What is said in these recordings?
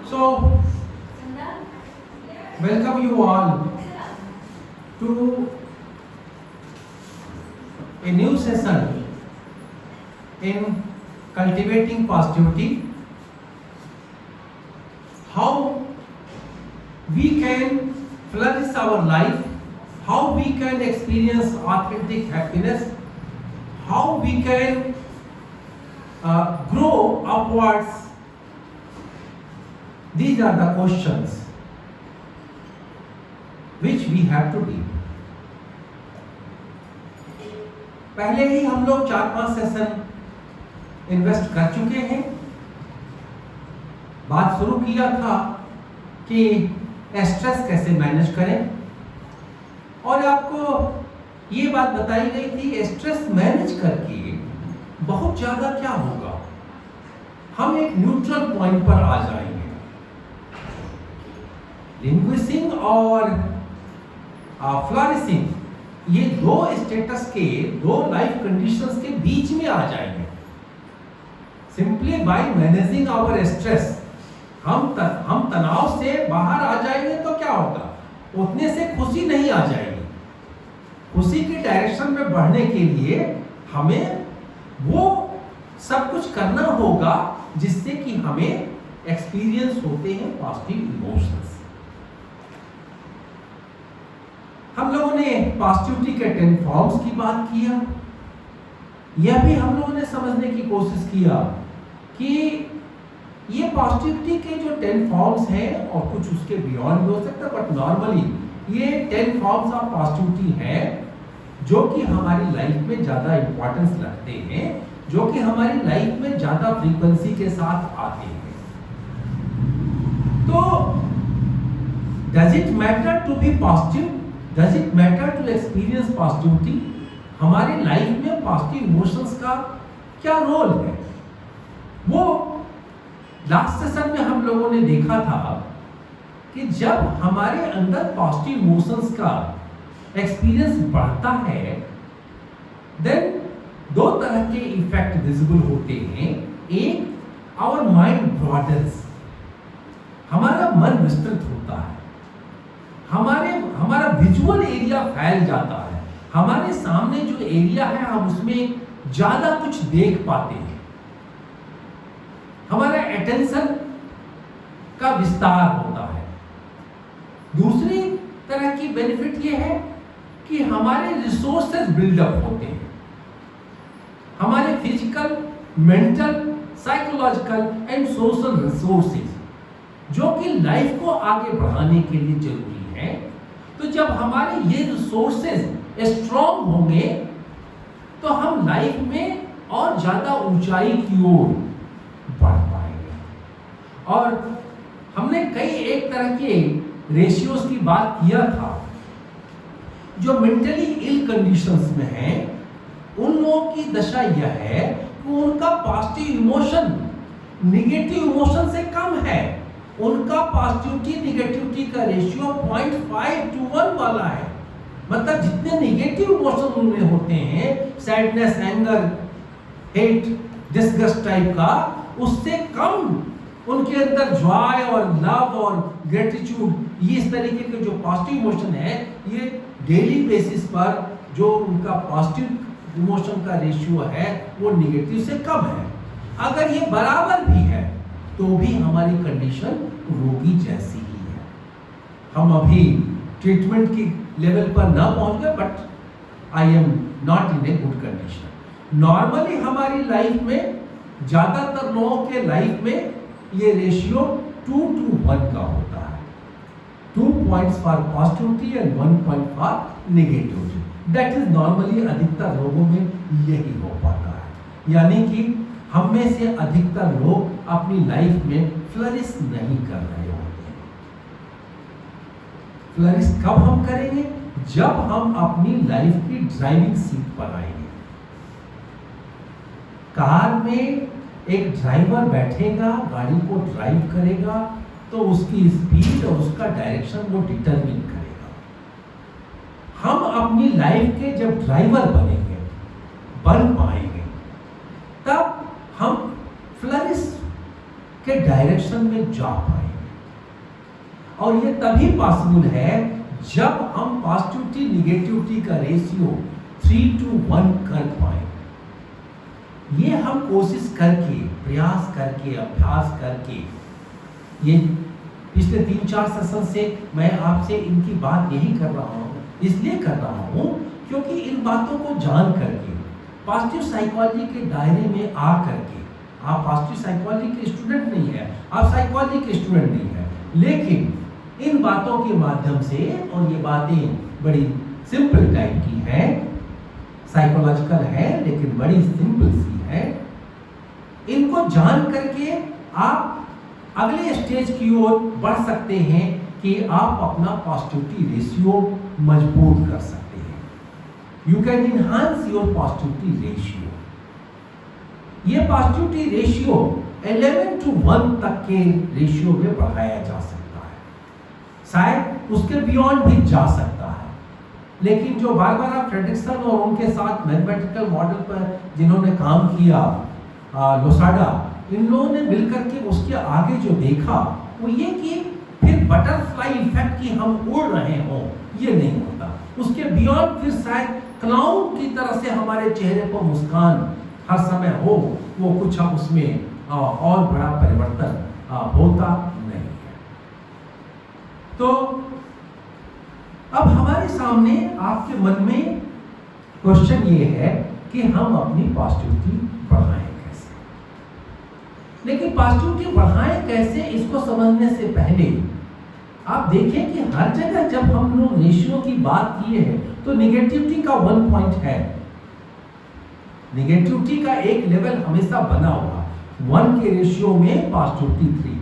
So, welcome you all to a new session in cultivating positivity. How we can flourish our life, how we can experience authentic happiness, how we can grow upwards. These are the questions which we have to deal. पहले ही हम लोग 4-5 session invest कर चुके हैं। बात शुरू किया था कि स्ट्रेस कैसे मैनेज करें और आपको ये बात बताई गई थी स्ट्रेस मैनेज करके बहुत ज्यादा क्या होगा, हम एक न्यूट्रल पॉइंट पर आ जाएंगे। लिंग्विशिंग और फ्लरिशिंग ये दो स्टेटस के, दो लाइफ कंडीशंस के बीच में आ जाएंगे। Simply by managing our stress हम तनाव से बाहर आ जाएंगे तो क्या होगा, उतने से खुशी नहीं आ जाएगी। खुशी की डायरेक्शन में बढ़ने के लिए हमें वो सब कुछ करना होगा जिससे कि हमें एक्सपीरियंस होते हैं पॉजिटिव इमोशंस। हम लोगों ने पॉजिटिविटी के 10 फॉर्म्स की बात किया। यह भी हम लोगों ने समझने की कोशिश किया कि ये पॉजिटिविटी के जो 10 फॉर्म्स हैं और कुछ उसके बियॉन्ड भी हो सकता है, बट नॉर्मली ये 10 फॉर्म्स ऑफ पॉजिटिविटी हैं जो कि हमारी लाइफ में ज्यादा इंपॉर्टेंस रखते हैं, जो कि हमारी लाइफ में ज्यादा फ्रीक्वेंसी के साथ आते हैं। तो does it matter to be positive, does it matter to experience positivity? हमारी लाइफ में पॉजिटिव इमोशंस का क्या रोल है? वो लास्ट सेशन में हम लोगों ने देखा था कि जब हमारे अंदर पॉजिटिव इमोशंस का एक्सपीरियंस बढ़ता है, देन दो तरह के इफेक्ट विजिबल होते हैं। एक, आवर माइंड ब्रॉडन्स, हमारा मन विस्तृत होता है, हमारा विजुअल एरिया फैल जाता है, हमारे सामने जो एरिया है हम उसमें ज्यादा कुछ देख पाते हैं, हमारा अटेंशन का विस्तार होता है। दूसरी तरह की बेनिफिट ये है कि हमारे रिसोर्सेज बिल्डअप होते हैं, हमारे physical, mental, psychological and social resources जो कि लाइफ को आगे बढ़ाने के लिए जरूरी है। तो जब हमारे ये रिसोर्सेज स्ट्रॉन्ग होंगे तो हम लाइफ में और ज्यादा ऊंचाई की ओर बढ़ पाएंगे। और हमने कई एक तरह के रेशियोज की बात किया था। जो मेंटली इल कंडीशंस में हैं उन लोगों की दशा यह है कि उनका पॉजिटिव इमोशन निगेटिव इमोशन से कम है। उनका पॉजिटिविटी निगेटिविटी का रेशियो 0.5 to 1 वाला है। मतलब जितने निगेटिव इमोशन उनमें होते हैं, sadness, anger, hate, disgust type का, उससे कम उनके अंदर जॉय और लव और ग्रेटिट्यूड, ये इस तरीके के जो पॉजिटिव इमोशन है, ये डेली बेसिस पर जो उनका पॉजिटिव इमोशन का रेशियो है वो निगेटिव से कम है। अगर ये बराबर भी है तो भी हमारी कंडीशन रोगी जैसी ही है। हम अभी ट्रीटमेंट की लेवल पर ना पहुंच गए, but I am not in a good condition. Normally हमारी लाइफ में, ज्यादातर लोगों के लाइफ में ये रेशियो 2 to 1 का होता है। 2 points for positivity and 1 point for negativity. That is normally अधिकतर लोगों में यही हो पाता है। यानी कि हम में से अधिकतर लोग अपनी लाइफ में फ्लरिश नहीं कर रहे होते हैं। फ्लरिश कब हम करेंगे? जब हम अपनी लाइफ की ड्राइविंग सीट पर आएंगे। कार में एक ड्राइवर बैठेगा, गाड़ी को ड्राइव करेगा, तो उसकी स्पीड और उसका डायरेक्शन वो डिटरमिन करेगा। हम अपनी लाइफ के जब ड्राइवर बनेंगे, बन पाएंगे, तब हम फ्लरिश के डायरेक्शन में जा पाएंगे। और ये तभी पॉसिबल है जब हम पॉजिटिविटी निगेटिविटी का रेशियो 3:1 कर पाए। ये हम कोशिश करके, प्रयास करके, अभ्यास करके, ये पिछले 3-4 सेशन से मैं आपसे इनकी बात यही कर रहा हूँ, इसलिए कर रहा हूँ क्योंकि इन बातों को जान करके, पॉजिटिव साइकोलॉजी के दायरे में आ करके, आप पॉजिटिव साइकोलॉजी के स्टूडेंट नहीं है, आप साइकोलॉजी के स्टूडेंट नहीं है, लेकिन इन बातों के माध्यम से, और ये बातें बड़ी सिंपल टाइप की हैं, साइकोलॉजिकल है लेकिन बड़ी सिंपल सी है, इनको जान करके आप अगले स्टेज की ओर बढ़ सकते हैं कि आप अपना पॉजिटिविटी रेशियो मजबूत कर सकते हैं। You can enhance your positivity ratio. ये पॉजिटिविटी रेशियो 11:1 तक के रेशियो में बढ़ाया जा सकता है, शायद उसके बियॉन्ड भी जा सकता है, लेकिन जो बारबारा फ्रेडरिक्सन और उनके साथ मैथमेटिकल मॉडल पर जिन्होंने काम किया, लोसाडा, इन लोगों ने मिलकर के उसके आगे जो देखा वो ये कि फिर बटरफ्लाई इफेक्ट की हम उड़ रहे हों, ये नहीं होता। उसके बियॉन्ड फिर शायद क्लाउड की तरह से हमारे चेहरे पर मुस्कान हर समय हो, वो कुछ हम उसमें और बड़ा परिवर्तन होता नहीं है। तो अब हमारे सामने आपके मन में क्वेश्चन ये है कि हम अपनी पॉजिटिविटी बढ़ाएं कैसे। लेकिन पॉजिटिविटी बढ़ाएं कैसे, इसको समझने से पहले आप देखें कि हर जगह जब हम लोग रेशियो की बात किए हैं तो निगेटिविटी का 1 पॉइंट है, निगेटिविटी का एक लेवल हमेशा बना हुआ, 1 के रेशियो में पॉजिटिविटी 3।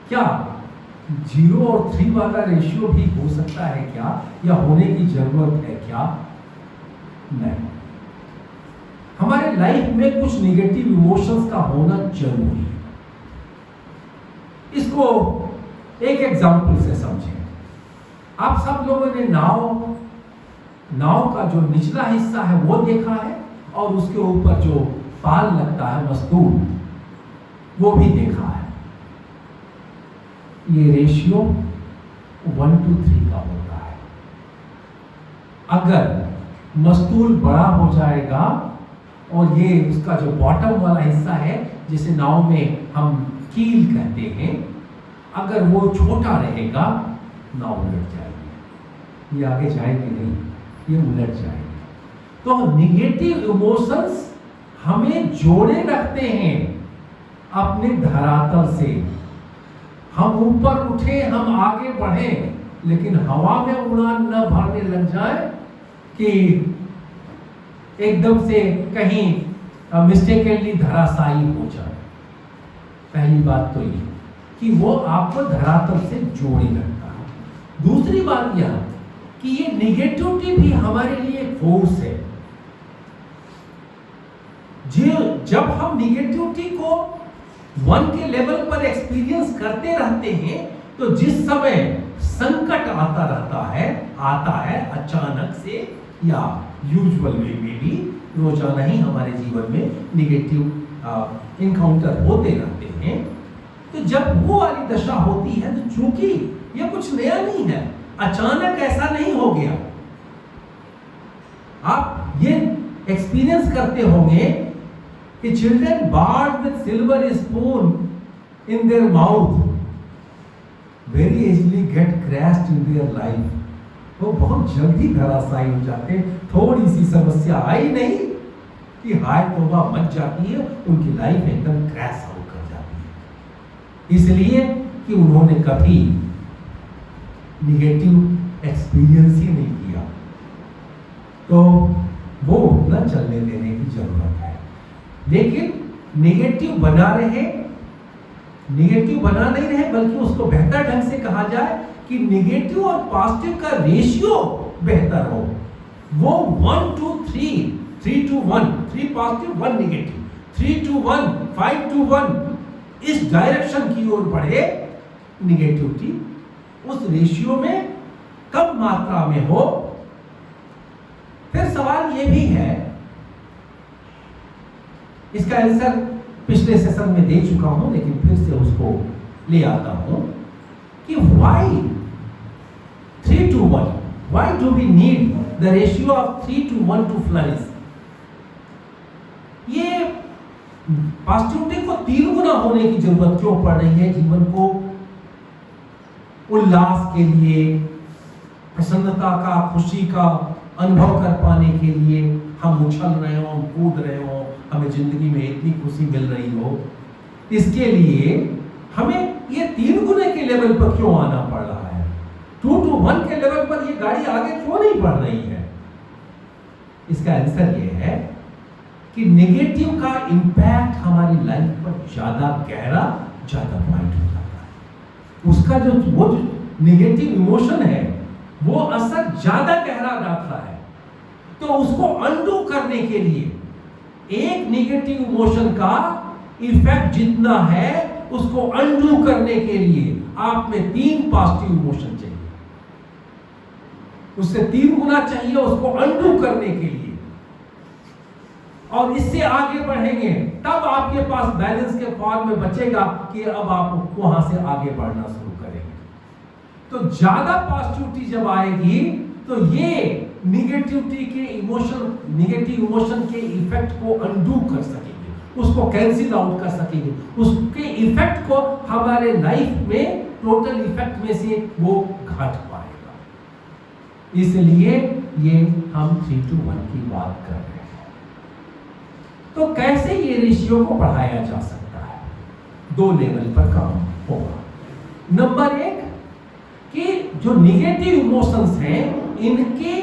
क्या 0 और 3 वाला रेशियो भी हो सकता है क्या, या होने की जरूरत है क्या? नहीं। हमारे लाइफ में कुछ निगेटिव इमोशंस का होना जरूरी है। इसको एक एग्जांपल से समझें। आप सब लोगों ने नाव का जो निचला हिस्सा है वो देखा है, और उसके ऊपर जो पाल लगता है, मस्तूल, वो भी देखा है। ये रेशियो 1:3 का होता है। अगर मस्तूल बड़ा हो जाएगा और ये उसका जो बॉटम वाला हिस्सा है, जिसे नाव में हम कील कहते हैं, अगर वो छोटा रहेगा, नाव उलट जाएगी, ये आगे जाएगी नहीं, ये उलट जाएगी। तो निगेटिव इमोशंस हमें जोड़े रखते हैं अपने धरातल से। हम ऊपर उठे, हम आगे बढ़े, लेकिन हवा में उड़ान न भरने लग जाए कि एकदम से कहीं मिस्टेकनली धराशायी हो जाए। पहली बात तो ये कि वो आपको धरातल से जोड़े रखता है। दूसरी बात यह कि ये निगेटिविटी भी हमारे लिए एक फोर्स है। जब हम निगेटिविटी को 1 के लेवल पर एक्सपीरियंस करते रहते हैं, तो जिस समय संकट आता है अचानक से या यूजुअल वे में भी, रोजाना ही हमारे जीवन में निगेटिव इनकाउंटर होते रहते हैं। तो जब वो वाली दशा होती है, तो चूंकि ये कुछ नया नहीं है, अचानक ऐसा नहीं हो गया। आप ये एक्सपीरियंस करते होंगे कि children born with silver spoon in their mouth very easily get crashed in their life. वो बहुत जल्दी धराशायी हो जाते, थोड़ी सी समस्या आई नहीं कि हाय तौबा मच जाती है, उनकी लाइफ एकदम क्रैश होकर जाती है, इसलिए कि उन्होंने कभी निगेटिव एक्सपीरियंस ही नहीं किया। तो वो न चलने देने की जरूरत है। लेकिन निगेटिव बना नहीं रहे, बल्कि उसको बेहतर ढंग से कहा जाए कि निगेटिव और पॉजिटिव का रेशियो बेहतर हो। वो 1:3, 3:1, 3 पॉजिटिव 1 निगेटिव, 3:1, 5:1 इस डायरेक्शन की ओर बढ़े निगेटिविटी, उस रेशियो में कम मात्रा में हो। फिर सवाल ये भी है, इसका आंसर पिछले सेशन में दे चुका हूं, लेकिन फिर से उसको ले आता हूं कि why 3:1, why do we need the ratio of 3:1 to flourish? ये पॉजिटिविटी को 3 गुना होने की जरूरत क्यों पड़ रही है? जीवन को उल्लास के लिए, प्रसन्नता का, खुशी का अनुभव कर पाने के लिए हम उछल रहे हो, हम कूद रहे हो, हमें जिंदगी में इतनी खुशी मिल रही हो, इसके लिए हमें ये 3 गुने के लेवल पर क्यों आना पड़ रहा है? 2 to 1 के लेवल पर ये गाड़ी आगे क्यों नहीं बढ़ रही है? इसका आंसर ये है कि नेगेटिव का इंपैक्ट हमारी लाइफ पर ज्यादा गहरा, ज्यादा पॉइंट हो जाता है। उसका वो जो नेगेटिव इमोशन है वो असर ज्यादा गहरा जाता है। तो उसको अंडू करने के लिए एक नेगेटिव इमोशन का इफेक्ट जितना है, उसको अंडू करने के लिए आप में 3 पॉजिटिव इमोशन चाहिए। उससे 3 गुना चाहिए उसको अंडू करने के लिए, और इससे आगे बढ़ेंगे तब आपके पास बैलेंस के फॉर्म में बचेगा कि अब आप वहां से आगे बढ़ना शुरू करेंगे। तो ज्यादा पॉजिटिविटी जब आएगी तो ये निगेटिविटी के नेगेटिव इमोशन के इफेक्ट को अंडू कर सकेंगे, उसको कैंसिल आउट कर सकेंगे, उसके इफेक्ट को हमारे लाइफ में टोटल इफेक्ट में से वो घट पाएगा। इसलिए ये हम 3:1 की बात कर रहे हैं। तो कैसे ये रेशियो को बढ़ाया जा सकता है? 2 लेवल पर काम होगा। नंबर 1 कि जो निगेटिव इमोशंस हैं इनकी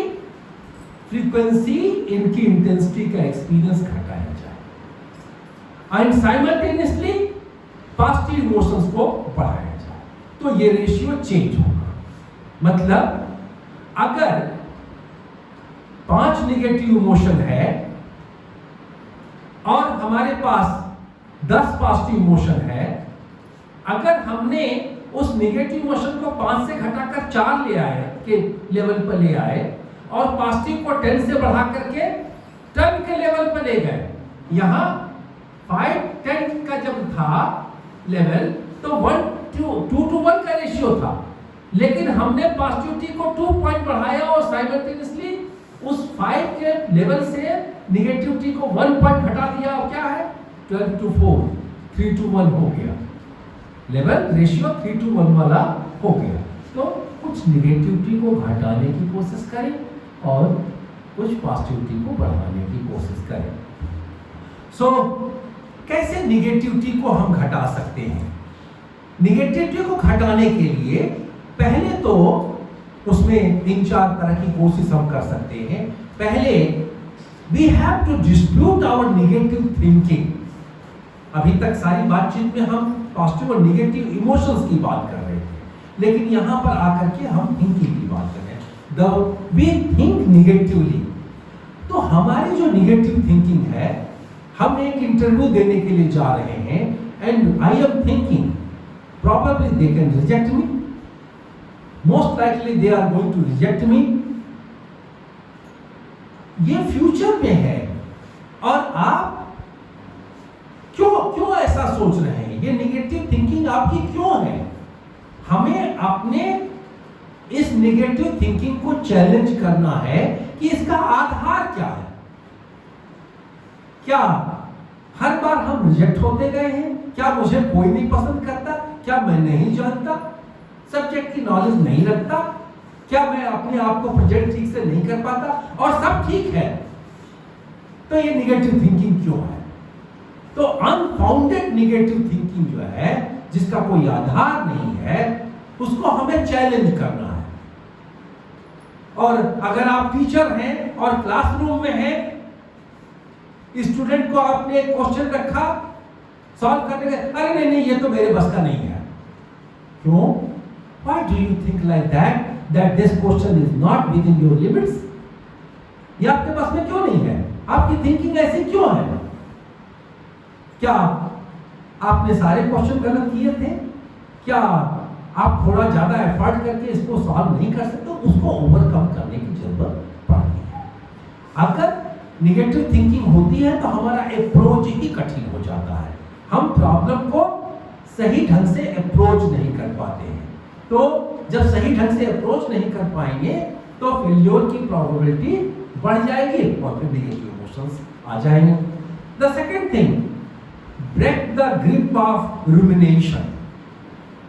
फ्रीक्वेंसी, इनकी इंटेंसिटी का एक्सपीरियंस घटाया जाए, एंड साइमल्टेनियसली पॉजिटिव इमोशंस को बढ़ाया जाए। तो ये रेशियो चेंज होगा। मतलब अगर 5 नेगेटिव इमोशन है और हमारे पास 10 पॉजिटिव इमोशन है, अगर हमने उस नेगेटिव इमोशन को 5 से घटाकर 4 ले आए के लेवल पर ले आए और पॉजिटिव को 10 से बढ़ा करके 10 के लेवल पर ले गए, यहां 5-10 का जब था लेवल तो 2 to 1 का रेशियो था, लेकिन हमने पॉजिटिविटी को 2 पॉइंट बढ़ाया और साइमल्टेनियसली उस 5 के लेवल से निगेटिविटी को 1 पॉइंट घटा दिया। और क्या है? 12 to 4, 3 to 1 हो गया। लेवल रेशियो 3 to 1 वाला हो गया। तो कुछ निगेटिविटी को घटाने की कोशिश करें और कुछ पॉजिटिविटी को बढ़ाने की कोशिश करें। सो कैसे निगेटिविटी को हम घटा सकते हैं? निगेटिविटी को घटाने के लिए पहले तो उसमें 3-4 तरह की कोशिश हम कर सकते हैं। पहले we have to dispute our negative thinking. अभी तक सारी बातचीत में हम पॉजिटिव और नेगेटिव इमोशंस की बात कर रहे थे, लेकिन यहां पर आकर के हम थिंकिंग की बात कर रहे हैं। We think negatively. तो हमारी जो निगेटिव थिंकिंग है, हम एक इंटरव्यू देने के लिए जा रहे हैं and I am thinking probably they can reject me, most likely they are going to reject me। ये फ्यूचर में है और आप क्यों ऐसा सोच रहे हैं? ये नेगेटिव थिंकिंग आपकी क्यों है? हमें अपने इस नेगेटिव थिंकिंग को चैलेंज करना है कि इसका आधार क्या है। क्या हर बार हम रिजेक्ट होते गए हैं? क्या मुझे कोई नहीं पसंद करता? क्या मैं नहीं जानता? सब्जेक्ट की नॉलेज नहीं रखता? क्या मैं अपने आप को प्रोजेक्ट ठीक से नहीं कर पाता और सब ठीक है? तो ये नेगेटिव थिंकिंग क्यों है? तो अनफाउंडेड नेगेटिव थिंकिंग जो है, जिसका कोई आधार नहीं है, उसको हमें चैलेंज करना है। और अगर आप टीचर हैं और क्लासरूम में हैं, स्टूडेंट को आपने एक क्वेश्चन रखा सॉल्व करने के, अरे नहीं ये तो मेरे बस का नहीं है। क्यों? Why do you think like that? That this question is not within your limits? ये आपके पास में क्यों नहीं है? आपकी थिंकिंग ऐसी क्यों है? क्या आपने सारे क्वेश्चन गलत किए थे? क्या आप थोड़ा ज्यादा एफर्ट करके इसको सॉल्व नहीं कर सकते? उसको ओवरकम करने की जरूरत पड़ती है। अगर नेगेटिव थिंकिंग होती है तो हमारा अप्रोच ही कठिन हो जाता है। हम प्रॉब्लम को सही ढंग से अप्रोच नहीं कर पाते हैं। तो जब सही ढंग से अप्रोच नहीं कर पाएंगे तो फेल्योर की प्रोबेबिलिटी बढ़ जाएगी और फिर नेगेटिव इमोशंस आ जाएंगे। The second thing, break the grip of rumination.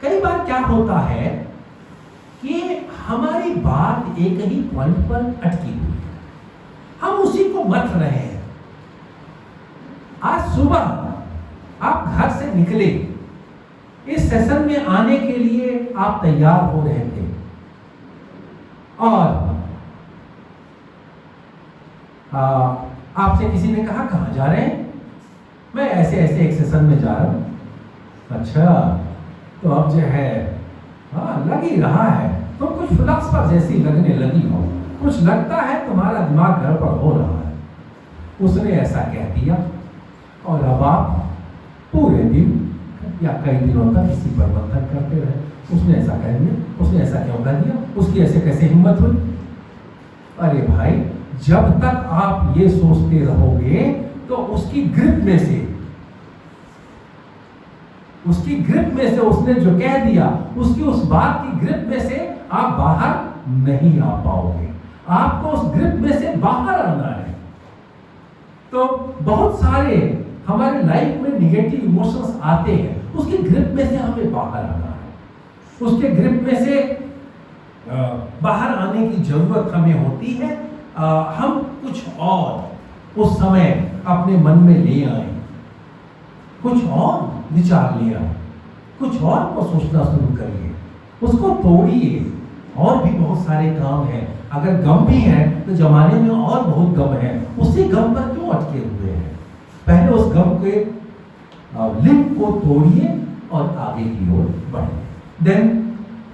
कई बार क्या होता है कि हमारी बात एक ही पॉइंट पर अटकी हुई है, हम उसी को मथ रहे हैं। आज सुबह आप घर से निकले, इस सेशन में आने के लिए आप तैयार हो रहे थे और आपसे किसी ने कहा कहां जा रहे हैं? मैं ऐसे ऐसे एक सेशन में जा रहा हूं। अच्छा, तो अब जो है लग ही रहा है तुम कुछ फिलॉसफर जैसी लगने लगी हो, कुछ लगता है तुम्हारा दिमाग गड़बड़ हो रहा है। उसने ऐसा कह दिया और अब आप पूरे दिन या कई दिनों तक इसी पर मंथन करते रहे। उसने ऐसा कह दिया, उसने ऐसा क्यों कह दिया, उसकी ऐसे कैसे हिम्मत हुई? अरे भाई, जब तक आप ये सोचते रहोगे तो उसकी ग्रिप में से उसने जो कह दिया, उसकी उस बात की ग्रिप में से आप बाहर नहीं आ पाओगे। आपको उस ग्रिप में से बाहर आना है। तो बहुत सारे हमारे लाइफ में निगेटिव इमोशंस आते हैं, उसके ग्रिप में से हमें बाहर आना है। उसके ग्रिप में से बाहर आने की जरूरत हमें होती है। हम कुछ और उस समय अपने मन में ले आए, कुछ और विचार ले आए, कुछ और को सोचना शुरू करिए, उसको तोड़िए। और भी बहुत सारे काम हैं। अगर गम भी है तो जमाने में और बहुत गम है, उसी गम पर क्यों अटके हुए हैं? पहले उस गम के लिंक को तोड़िए और आगे की ओर बढ़िए। Then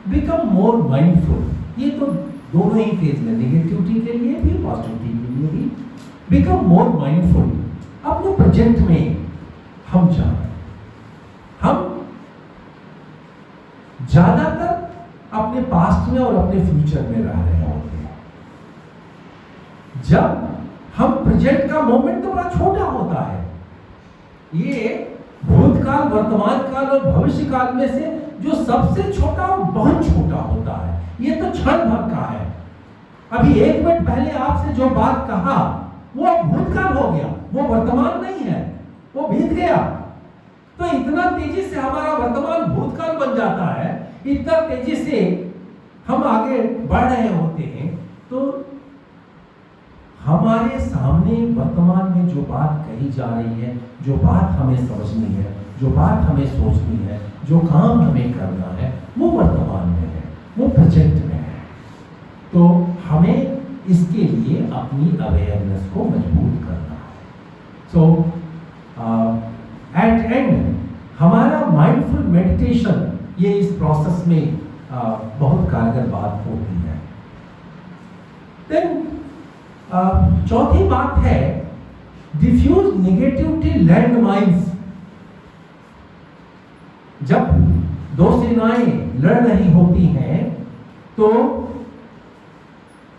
become more mindful. ये तो दोनों ही फेज में, नेगेटिविटी के लिए भी पॉजिटिविटी के लिए भी। Become more mindful. अपने प्रेजेंट में हम जाएं। हम ज्यादातर अपने पास्ट में और अपने फ्यूचर में रह रहे होते हैं। जब हम प्रेजेंट का मोमेंट तो बड़ा छोटा होता है, ये भूतकाल, वर्तमान काल और भविष्य काल में से जो सबसे छोटा वो बहुत छोटा होता है। ये तो क्षण भर का है। अभी एक मिनट पहले आपसे जो बात कहा वो भूतकाल हो गया, वो वर्तमान नहीं है, वो बीत गया। तो इतना तेजी से हमारा वर्तमान भूतकाल बन जाता है, इतना तेजी से हम आगे बढ़ रहे होते हैं। तो हमारे सामने वर्तमान में जो बात कही जा रही है, जो बात हमें समझनी है, जो बात हमें सोचनी है, जो काम हमें करना है, वो वर्तमान में है, वो प्रेजेंट में है। तो हमें इसके लिए अपनी अवेयरनेस को मजबूत करना है। सो एट एंड हमारा माइंडफुल मेडिटेशन ये इस प्रोसेस में बहुत कारगर बात होती है। देन चौथी बात है डिफ्यूज नेगेटिविटी लैंड माइन्स। जब दो सेनाएं लड़ रही होती हैं तो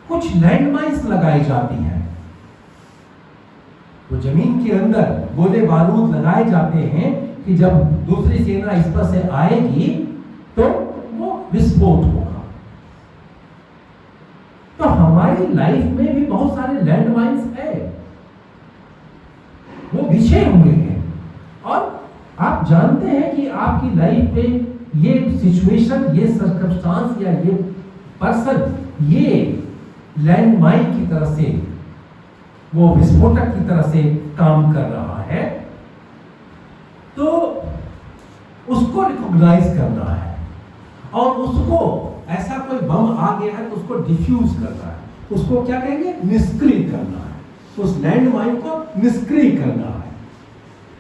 कुछ लैंडमाइंस लगाई जाती हैं। तो जमीन के अंदर गोले बारूद लगाए जाते हैं कि जब दूसरी सेना इस पर से आएगी तो वो विस्फोट होगा। तो हमारी लाइफ में भी बहुत सारे लैंडमाइंस है, वो बिछे हुए हैं। और आप जानते हैं कि आपकी लाइफ में ये सिचुएशन, ये सर्कमस्टांस या ये पर्सन ये लैंडमाइन की तरह से, वो विस्फोटक की तरह से काम कर रहा है। तो उसको रिकॉग्नाइज करना है और उसको, ऐसा कोई बम आ गया है तो उसको डिफ्यूज करना है, उसको क्या कहेंगे, निष्क्रिय करना है। उस लैंडमाइन को निष्क्रिय करना है।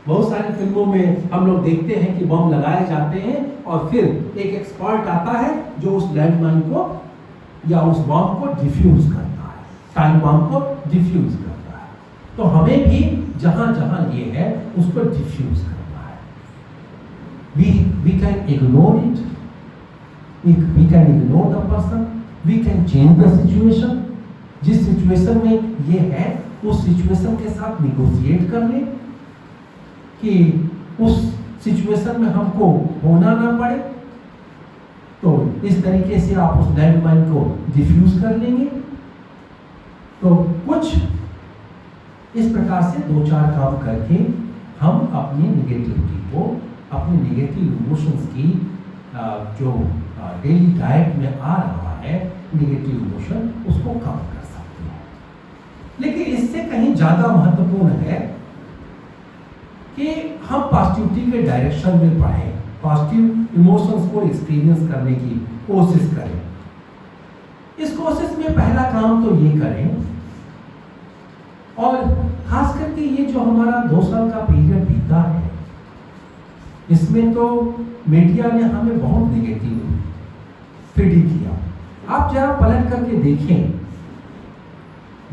बहुत सारी फिल्मों में हम लोग देखते हैं कि बम लगाए जाते हैं और फिर एक एक्सपर्ट आता है जो उस लैंडमाइन को या उस बम को डिफ्यूज करता है, टाइम बम को डिफ्यूज करता है। तो हमें भी जहां जहां ये है उसको डिफ्यूज करना है। We can ignore it, we can ignore the person, we can change the situation। जिस सिचुएशन में ये है उस सिचुएशन के साथ निगोशिएट कर ले कि उस सिचुएशन में हमको होना ना पड़े। तो इस तरीके से आप उस लैंडमाइन को डिफ्यूज कर लेंगे। तो कुछ इस प्रकार से 2-4 काम करके हम अपनी निगेटिविटी को, अपनी निगेटिव इमोशंस की जो डेली डाइट में आ रहा है निगेटिव इमोशन, उसको कम कर सकते हैं। लेकिन इससे कहीं ज़्यादा महत्वपूर्ण है कि हम पॉजिटिविटी के डायरेक्शन में बढ़ें, पॉजिटिव इमोशंस को एक्सपीरियंस करने की कोशिश करें। इस कोशिश में पहला काम तो ये करें, और खास करके ये जो हमारा 2 साल का पीरियड बीता है, इसमें तो मीडिया ने हमें बहुत नेगेटिव फीडिंग किया। आप जरा पलट करके देखें,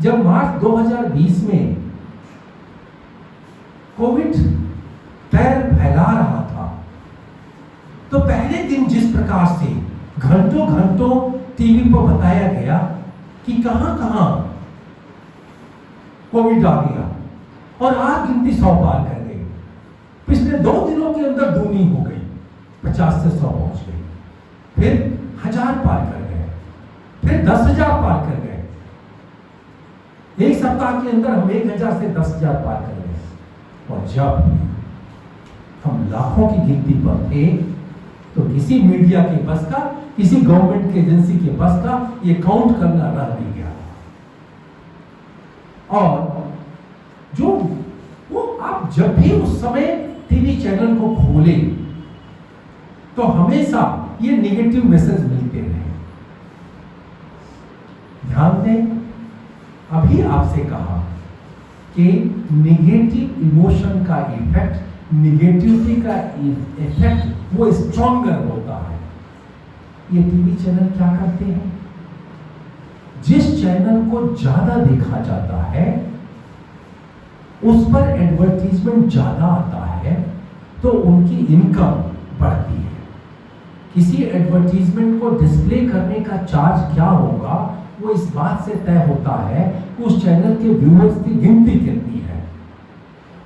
जब मार्च 2020 में कोविड पैर फैला रहा था, तो पहले दिन जिस प्रकार से घंटों घंटों टीवी पर बताया गया कि कहां कहां कोविड आ गया, और आज गिनती 100 पार कर गई। पिछले 2 दिनों के अंदर दूनी हो गई, 50 से 100 पहुंच गई, फिर 1000 पार कर गए, फिर 10,000 पार कर गए। एक सप्ताह के अंदर हम 1,000 से 10,000 पार कर गए। और जब हम लाखों की गिनती पर थे, तो किसी मीडिया के बस का, किसी गवर्नमेंट की एजेंसी के बस का ये काउंट करना रह नहीं गया। और जो वो आप जब भी उस समय टीवी चैनल को खोले, तो हमेशा ये नेगेटिव मैसेज मिलते रहे। ध्यान दें, अभी आपसे कहा कि नेगेटिव इमोशन का इफेक्ट, नेगेटिविटी का इफेक्ट वो स्ट्रॉन्गर होता है। ये टीवी चैनल क्या करते हैं? जिस चैनल को ज्यादा देखा जाता है उस पर एडवर्टीजमेंट ज्यादा आता है, तो उनकी इनकम बढ़ती है। किसी एडवर्टीजमेंट को डिस्प्ले करने का चार्ज क्या होगा, वो इस बात से तय होता है कि उस चैनल के व्यूअर्स की गिनती कितनी है।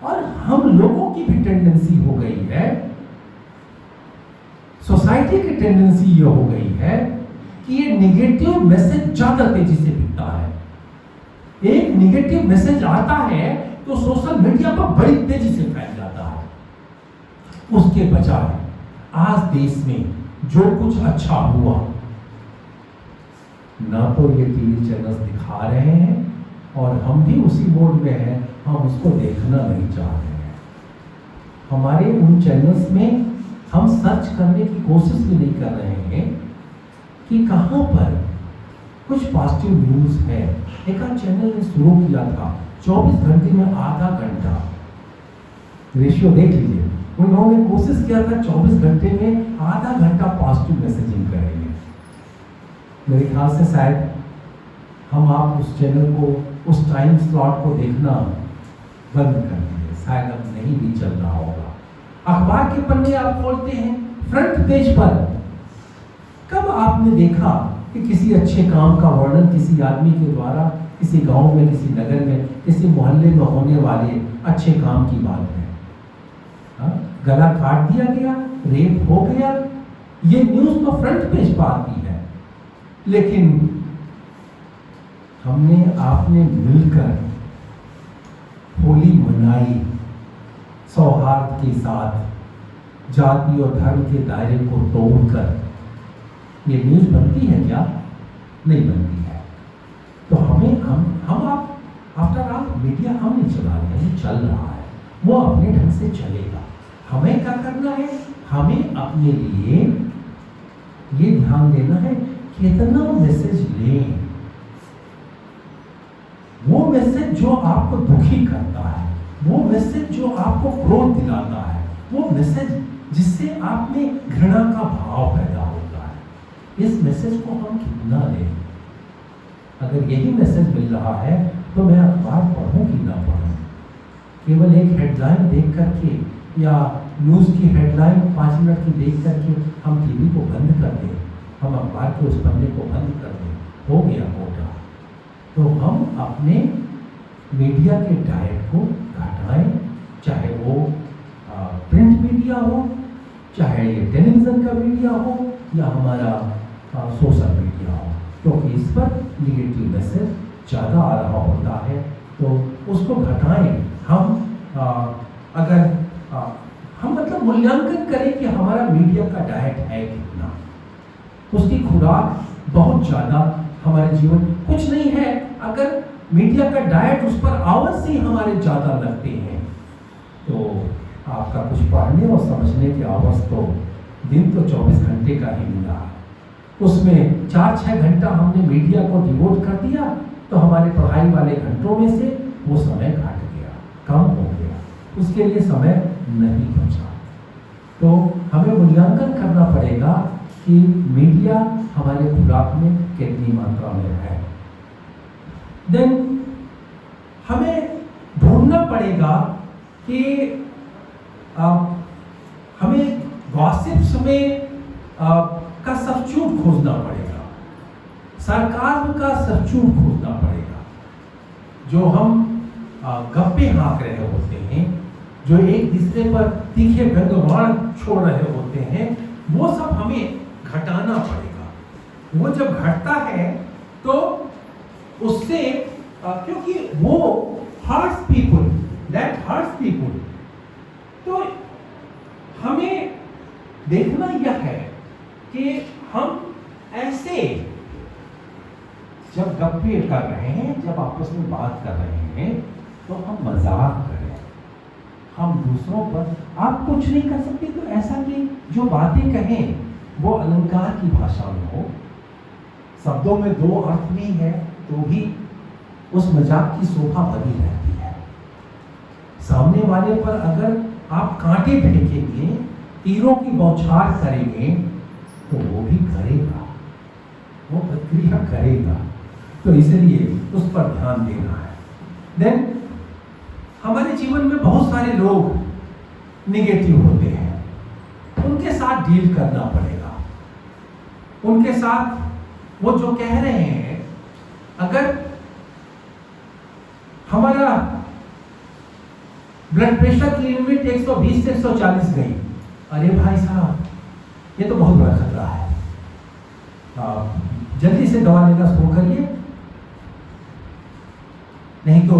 और हम लोगों की भी टेंडेंसी हो गई है, सोसाइटी की टेंडेंसी ये हो गई है कि ये नेगेटिव मैसेज ज्यादा तेजी से बिकता है। एक नेगेटिव मैसेज आता है तो सोशल मीडिया पर बड़ी तेजी से फैल जाता है। उसके बजाय आज देश में जो कुछ अच्छा हुआ, ना तो ये टीवी चैनल्स दिखा रहे हैं, और हम भी उसी मोड में हैं, हम उसको देखना नहीं चाह रहे हैं। हमारे उन चैनल्स में हम सर्च करने की कोशिश भी नहीं कर रहे हैं कि कहां पर कुछ पॉजिटिव न्यूज है। एक चैनल ने शुरू किया था 24 घंटे में आधा घंटा, रेशियो देख लीजिए, उन्होंने कोशिश किया था 24 घंटे में आधा घंटा पॉजिटिव मैसेजिंग करेंगे। मेरे ख्याल से शायद हम आप उस चैनल को, उस टाइम स्लॉट को देखना बंद कर दिए, शायद अब नहीं भी चल रहा होगा। अखबार के पन्ने आप खोलते हैं, फ्रंट पेज पर कब आपने देखा कि किसी अच्छे काम का वर्णन किसी आदमी के द्वारा किसी गांव में, किसी नगर में, किसी मोहल्ले में होने वाले अच्छे काम की बात है? गला काट दिया गया, रेप हो गया, ये न्यूज तो फ्रंट पेज पर आती है। लेकिन हमने आपने मिलकर होली मनाई सौहार्द के साथ, जाति और धर्म के दायरे को तोड़कर, ये न्यूज बनती है क्या? नहीं बनती है। तो हमें हम आप आफ्टर ऑल मीडिया हम नहीं चला रहे हैं, चल रहा है, वो अपने ढंग से चलेगा। हमें क्या करना है? हमें अपने लिए ये ध्यान देना है कितना मैसेज लें। वो मैसेज जो आपको दुखी करता है, वो मैसेज जो आपको क्रोध दिलाता है, वो मैसेज जिससे आप में घृणा का भाव पैदा होता है, इस मैसेज को हम कितना लें। अगर यही मैसेज मिल रहा है तो मैं अखबार पढ़ूं कि ना पढ़ूं। केवल एक हेडलाइन देख करके या न्यूज़ की हेडलाइन 5 मिनट की देख करके हम टीवी को बंद कर दें, हम अखबार के उस पन्ने को बंद कर दें, हो गया कोटा। तो हम अपने मीडिया के डाइट को घटाएं, चाहे वो प्रिंट मीडिया हो, चाहे ये टेलीविज़न का मीडिया हो, या हमारा सोशल मीडिया हो, क्योंकि इस पर निगेटिव मैसेज ज़्यादा आ रहा होता है। तो उसको घटाएं। अगर हम मतलब मूल्यांकन करें कि हमारा मीडिया का डाइट है कितना, उसकी खुराक बहुत ज़्यादा हमारे जीवन कुछ नहीं है। अगर मीडिया का डाइट उस पर आवर्स ही हमारे ज़्यादा लगते हैं तो आपका कुछ पढ़ने और समझने के आवर्स तो दिन तो 24 घंटे का ही मिला, उसमें 4-6 घंटा हमने मीडिया को डिवोट कर दिया तो हमारे पढ़ाई वाले घंटों में से वो समय घट गया, कम हो गया, उसके लिए समय नहीं बचा। तो हमें मूल्यांकन करना पड़ेगा कि मीडिया हमारे खुराक में कितनी मात्रा में है। देन हमें ढूंढना पड़ेगा कि हमें गॉसिप्स में का सब्स्टिट्यूट खोजना पड़ेगा, सरकार का सब्स्टिट्यूट खोजना पड़ेगा। जो हम गप्पे हाँक रहे होते हैं, जो एक दूसरे पर तीखे व्यंग्यबाण छोड़ रहे होते हैं, वो सब हमें घटाना पड़ेगा। वो जब घटता है तो उससे क्योंकि वो hertz people, that hurts people. तो हमें देखना यह है कि हम ऐसे जब गप्पे कर रहे हैं, जब आपस में बात कर रहे हैं तो हम मजाक करें, हम दूसरों पर आप कुछ नहीं कर सकते तो ऐसा कि जो बातें कहें वो अलंकार की भाषा में हो, शब्दों में 2 अर्थ भी है तो भी उस मजाक की शोभा बनी रहती है। सामने वाले पर अगर आप कांटे फेंकेंगे, तीरों की बौछार करेंगे तो वो भी करेगा, वो प्रतिक्रिया करेगा। तो इसलिए उस पर ध्यान देना है। देन हमारे जीवन में बहुत सारे लोग निगेटिव होते हैं, उनके साथ डील करना पड़ेगा। उनके साथ वो जो कह रहे हैं, अगर हमारा ब्लड प्रेशर की लिमिट 120 से 140 गई, अरे भाई साहब ये तो बहुत बड़ा खतरा है, जल्दी से दवा लेना शुरू करिए, नहीं तो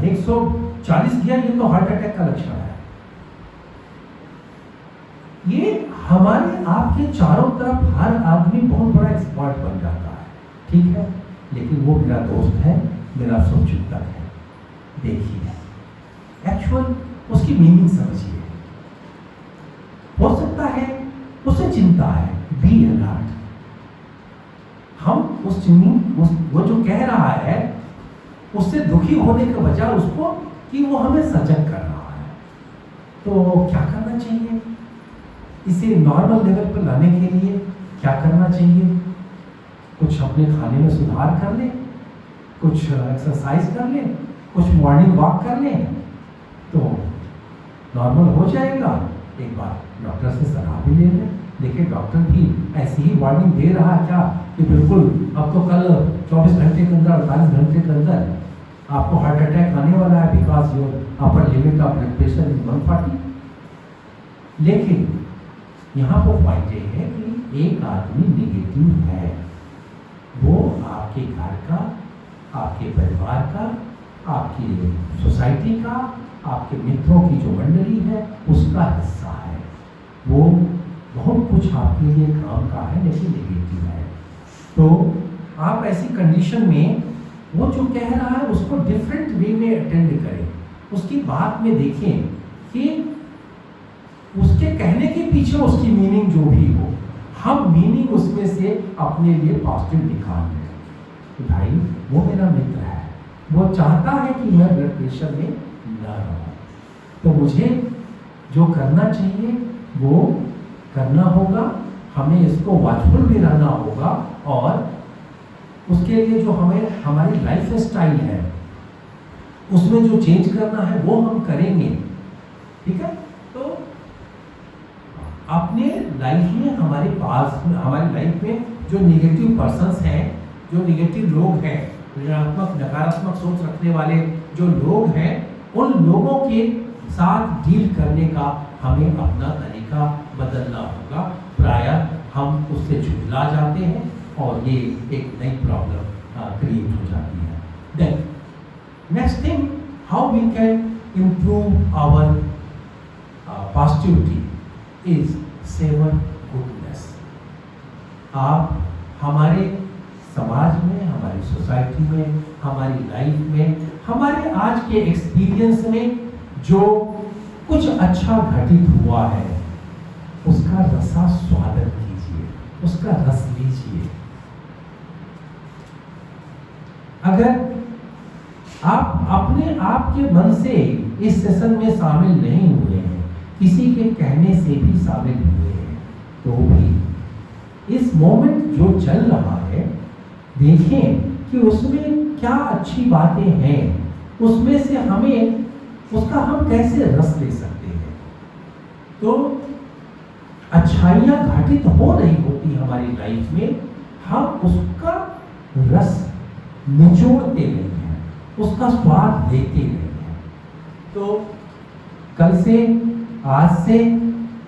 140 गया, ये तो हार्ट अटैक का लक्षण है। ये हमारे आपके चारों तरफ हर आदमी बहुत बड़ा एक्सपर्ट बन जाता है, ठीक है, लेकिन वो मेरा दोस्त है, मेरा शुभचिंतक है। देखिए एक्चुअल उसकी मीनिंग समझिए। हो सकता है उसे चिंता है, बी अलर्ट। हम वो जो कह रहा है उससे दुखी होने के बजाय उसको कि वो हमें सजग कर रहा है, तो क्या करना चाहिए? इसे नॉर्मल लेवल पर लाने के लिए क्या करना चाहिए? कुछ अपने खाने में सुधार कर लें, कुछ एक्सरसाइज कर लें, कुछ मॉर्निंग वॉक कर लें तो नॉर्मल हो जाएगा। एक बार डॉक्टर से सलाह भी ले लें। देखिए डॉक्टर भी ऐसी ही वार्निंग दे रहा है क्या कि बिल्कुल अब तो कल 24 घंटे के अंदर 48 घंटे के अंदर आपको हार्ट अटैक आने वाला है because your upper limit of blood pressure is 140। लेकिन यहाँ पर पॉइंट ये है कि एक आदमी निगेटिव है, वो आपके घर का, आपके परिवार का, आपकी सोसाइटी का, आपके मित्रों की जो मंडली है उसका हिस्सा है। वो बहुत कुछ आपके लिए काम का है लेकिन नेगेटिव है। तो आप ऐसी कंडीशन में वो जो कह रहा है उसको डिफरेंट वे में अटेंड करें, उसकी बात में देखें कि उसके कहने के पीछे उसकी मीनिंग जो भी हो, हम मीनिंग उसमें से अपने लिए पॉजिटिव निकाल लें कि भाई वो मेरा मित्र है, वो चाहता है कि मैं ब्लड प्रेशर में न रहूं, तो मुझे जो करना चाहिए वो करना होगा, हमें इसको वॉचफुल भी रहना होगा और उसके लिए जो हमें हमारी लाइफ स्टाइल है उसमें जो चेंज करना है वो हम करेंगे। ठीक है, तो अपने लाइफ में हमारी लाइफ में जो निगेटिव पर्सन्स हैं, जो निगेटिव लोग हैं, ऋणात्मक नकारात्मक सोच रखने वाले जो लोग हैं, उन लोगों के साथ डील करने का हमें अपना तरीका बदलना होगा। प्रायः हम उससे झुठला और ये एक नई प्रॉब्लम क्रिएट हो जाती है। Then next thing, how we can improve our positivity is savor goodness। आप हमारे समाज में, हमारी सोसाइटी में, हमारी लाइफ में, हमारे आज के एक्सपीरियंस में जो कुछ अच्छा घटित हुआ है उसका रसास्वादन कीजिए, उसका रस लीजिए। अगर आप अपने आप के मन से इस सेशन में शामिल नहीं हुए हैं, किसी के कहने से भी शामिल हुए हैं, तो भी इस मोमेंट जो चल रहा है देखें कि उसमें क्या अच्छी बातें हैं, उसमें से हमें उसका हम कैसे रस ले सकते हैं। तो अच्छाइयाँ घटित हो रही होती हमारी लाइफ में, हम उसका रस निचोड़ते नहीं हैं, उसका स्वाद लेते नहीं हैं। तो कल से, आज से,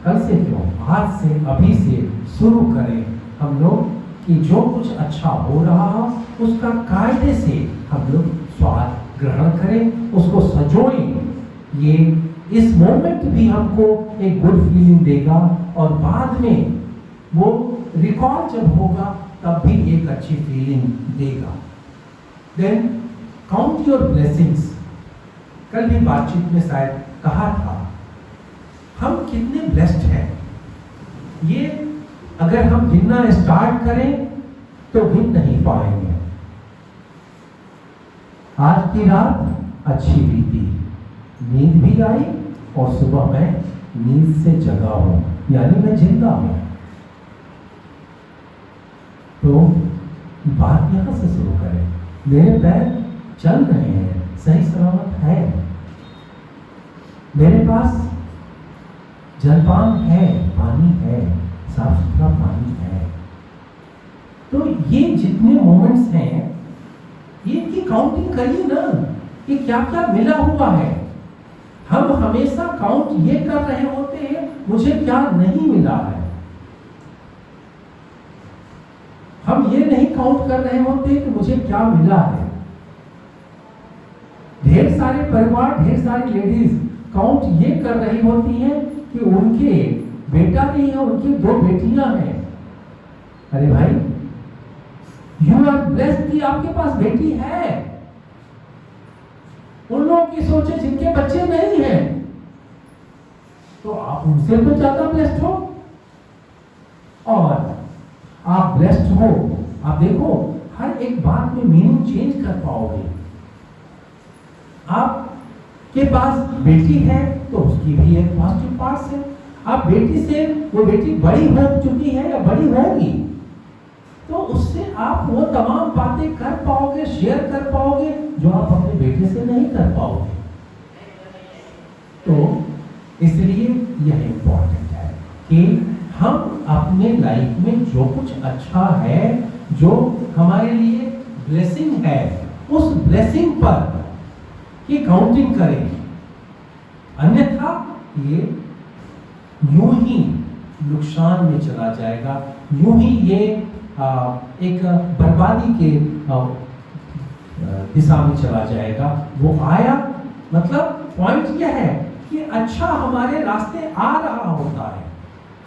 कल से क्यों, आज से, अभी से शुरू करें हम लोग कि जो कुछ अच्छा हो रहा हो उसका कायदे से हम लोग स्वाद ग्रहण करें, उसको सजोएं। ये इस मोमेंट भी हमको एक गुड फीलिंग देगा और बाद में वो रिकॉल जब होगा तब भी एक अच्छी फीलिंग देगा। Then count your blessings. कल भी बातचीत में शायद कहा था, हम कितने ब्लेस्ड हैं, ये अगर हम गिनना स्टार्ट करें तो गिन नहीं पाएंगे। आज की रात अच्छी बीती, नींद भी आई और सुबह मैं नींद से जगा हूं, यानी मैं जिंदा हूं। तो बात यहां से शुरू करें, मेरे पैर चल रहे हैं, सही सलामत है, मेरे पास जलपान है, पानी है, साफ सुथरा पानी है। तो ये जितने मोमेंट्स हैं ये की काउंटिंग करिए ना कि क्या क्या मिला हुआ है। हम हमेशा काउंट ये कर रहे होते हैं मुझे क्या नहीं मिला है, हम ये नहीं काउंट कर रहे होते कि मुझे क्या मिला है। ढेर सारे परिवार, ढेर सारी लेडीज काउंट ये कर रही होती हैं कि उनके बेटा नहीं है, उनकी 2 बेटियां हैं। अरे भाई, यू आर ब्लेस्ड कि आपके पास बेटी है। उन लोगों की सोचे जिनके बच्चे नहीं हैं, तो आप उनसे तो ज्यादा ब्लेस्ड हो। और आप ब्लेस्ड हो, आप देखो हर एक बात में मीनिंग चेंज कर पाओगे। आपके पास बेटी है तो उसकी भी एक पॉजिटिव पार्ट्स है। आप बेटी से, वो बेटी बड़ी हो चुकी है या बड़ी होगी, तो उससे आप वो तमाम बातें कर पाओगे, शेयर कर पाओगे जो आप अपने बेटे से नहीं कर पाओगे। तो इसलिए यह इम्पोर्टेंट है कि हम अपने लाइफ में जो कुछ अच्छा है, जो हमारे लिए ब्लेसिंग है, उस ब्लेसिंग पर की काउंटिंग करें। अन्यथा ये यूं ही नुकसान में चला जाएगा, यूं ही ये एक बर्बादी के दिशा में चला जाएगा। वो आया मतलब पॉइंट यह है कि अच्छा हमारे रास्ते आ रहा होता है,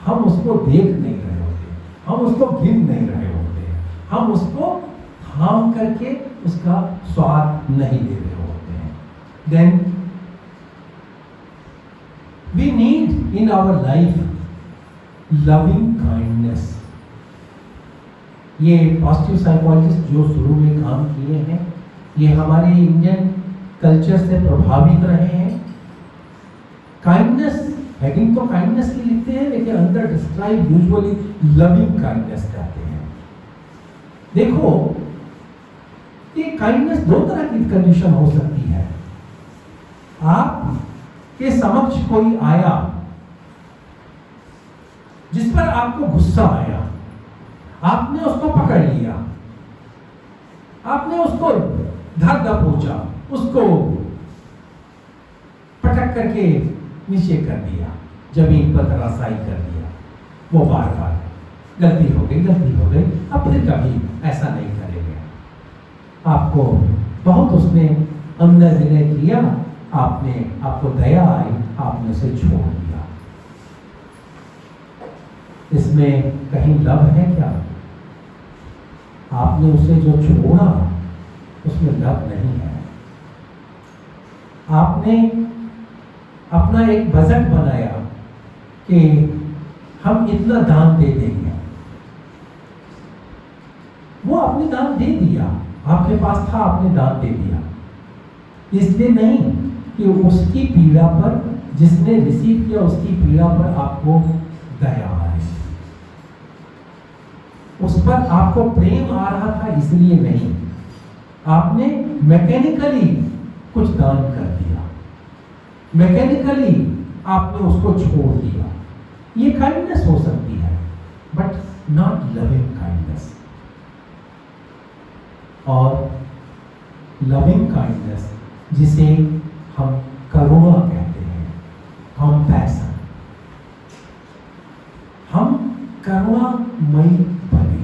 हम उसको देख नहीं रहे होते, हम उसको गिन नहीं रहे होते, हम उसको थाम करके उसका स्वाद नहीं ले रहे होते हैं। Then we need in our life loving kindness. ये पॉजिटिव साइकोलॉजिस्ट जो शुरू में काम किए हैं, ये हमारे इंडियन कल्चर से प्रभावित रहे हैं। काइंडनेस, हेडिंग तो काइंडनेस की लिखते हैं, लेकिन अंदर डिस्क्राइब यूजुअली लविंग काइंडनेस कहते हैं। देखो, ये काइंडनेस 2 तरह की कंडीशन हो सकती है। आप के समक्ष कोई आया जिस पर आपको गुस्सा आया, आपने उसको पकड़ लिया, आपने उसको धर दबोचा, उसको पटक करके नीचे कर दिया, जमीन पर धराशायी कर दिया। वो बार बार गलती हो गई, अब फिर कभी ऐसा नहीं करेंगे। आपको बहुत उसने अंदर विनय किया, आपको दया आई, आपने उसे छोड़ दिया। इसमें कहीं लव है क्या? आपने उसे जो छोड़ा उसमें लव नहीं है। आपने अपना एक बजट बनाया कि हम इतना दान दे देंगे, वो आपने दान दे दिया, आपके पास था, आपने दान दे दिया। इसलिए नहीं कि उसकी पीड़ा पर, जिसने रिसीव किया उसकी पीड़ा पर आपको दया आ रही, उस पर आपको प्रेम आ रहा था, इसलिए नहीं। आपने मैकेनिकली कुछ दान कर दिया, मैकेनिकली आपने उसको छोड़ दिया। ये काइंडनेस हो सकती है, बट नॉट लविंग काइंडनेस। और लविंग काइंडनेस जिसे हम करुणा कहते हैं, कंपैशन, हम करुणामयी बने।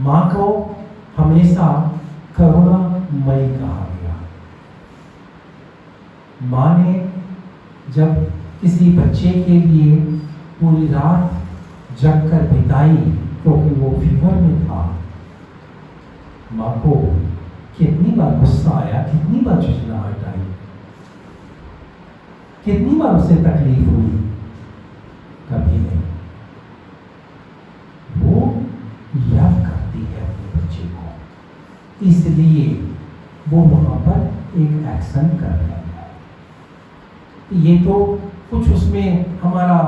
मां को हमेशा करुणामयी कहा गया। मां ने जब किसी बच्चे के लिए पूरी रात जगकर बिताई क्योंकि वो फीवर में था, मां को कितनी बार गुस्सा आया, कितनी बार झुंझलाहट आई, कितनी बार उसे तकलीफ हुई? कभी नहीं। वो लव करती है अपने बच्चे को, इसलिए वो वहां पर एक एक्शन कर रही है। ये तो कुछ उसमें हमारा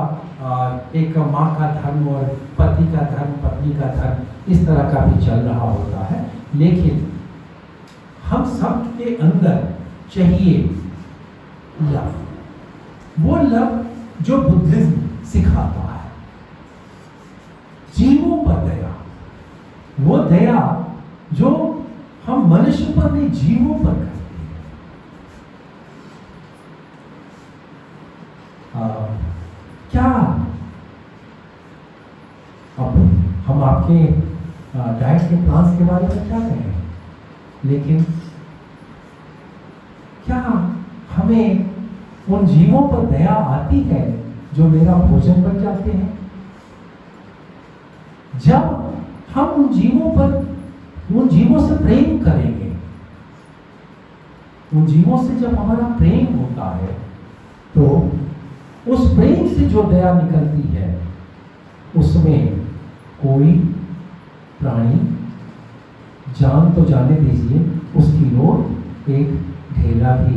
एक माँ का धर्म और पति का धर्म, पत्नी का धर्म इस तरह का भी चल रहा होता है, लेकिन हम सब के अंदर चाहिए लव, वो लव जो बुद्धिज्म सिखाता है। जीवों पर दया, वो दया जो हम मनुष्य पर नहीं, जीवों पर करते हैं। क्या अब हम आपके डाइट के प्लान्स के बारे में क्या कहें, लेकिन क्या हमें उन जीवों पर दया आती है जो मेरा भोजन बन जाते हैं? जब हम उन जीवों से प्रेम करेंगे, उन जीवों से जब हमारा प्रेम होता है, तो उस प्रेम से जो दया निकलती है, उसमें कोई प्राणी, जान तो जाने दीजिए, उसकी ओर एक ढेला भी,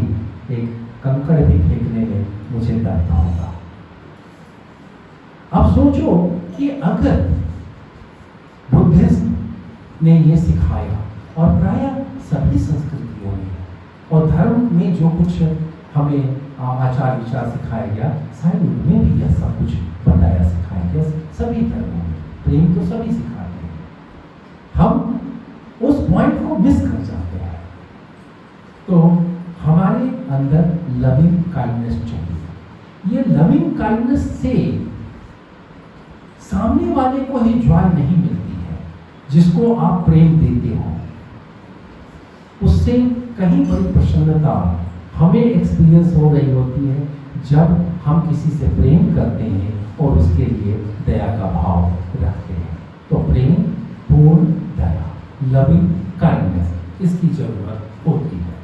एक कंकड़ भी फेंकने में मुझे डरता होगा। अब सोचो कि अगर बुद्धिज्म ने ये सिखाया, और प्राय सभी संस्कृतियों में और धर्म में जो कुछ हमें आचार विचार सिखाया गया, शायद उनमें भी ऐसा कुछ बताया सिखाया गया। सभी धर्मों में प्रेम तो सभी सिखाते हैं, हम उस पॉइंट को मिस कर जाते हैं। तो हमारे अंदर लविंग काइंडनेस चाहिए। ये लविंग काइंडनेस से सामने वाले को ही जॉय नहीं मिलती है, जिसको आप प्रेम देते हो, उससे कहीं बड़ी प्रसन्नता हमें एक्सपीरियंस हो रही होती है जब हम किसी से प्रेम करते हैं और उसके लिए दया का भाव रखते हैं। तो प्रेम, पूर्ण दया, लविंग काइंडनेस, इसकी जरूरत होती है।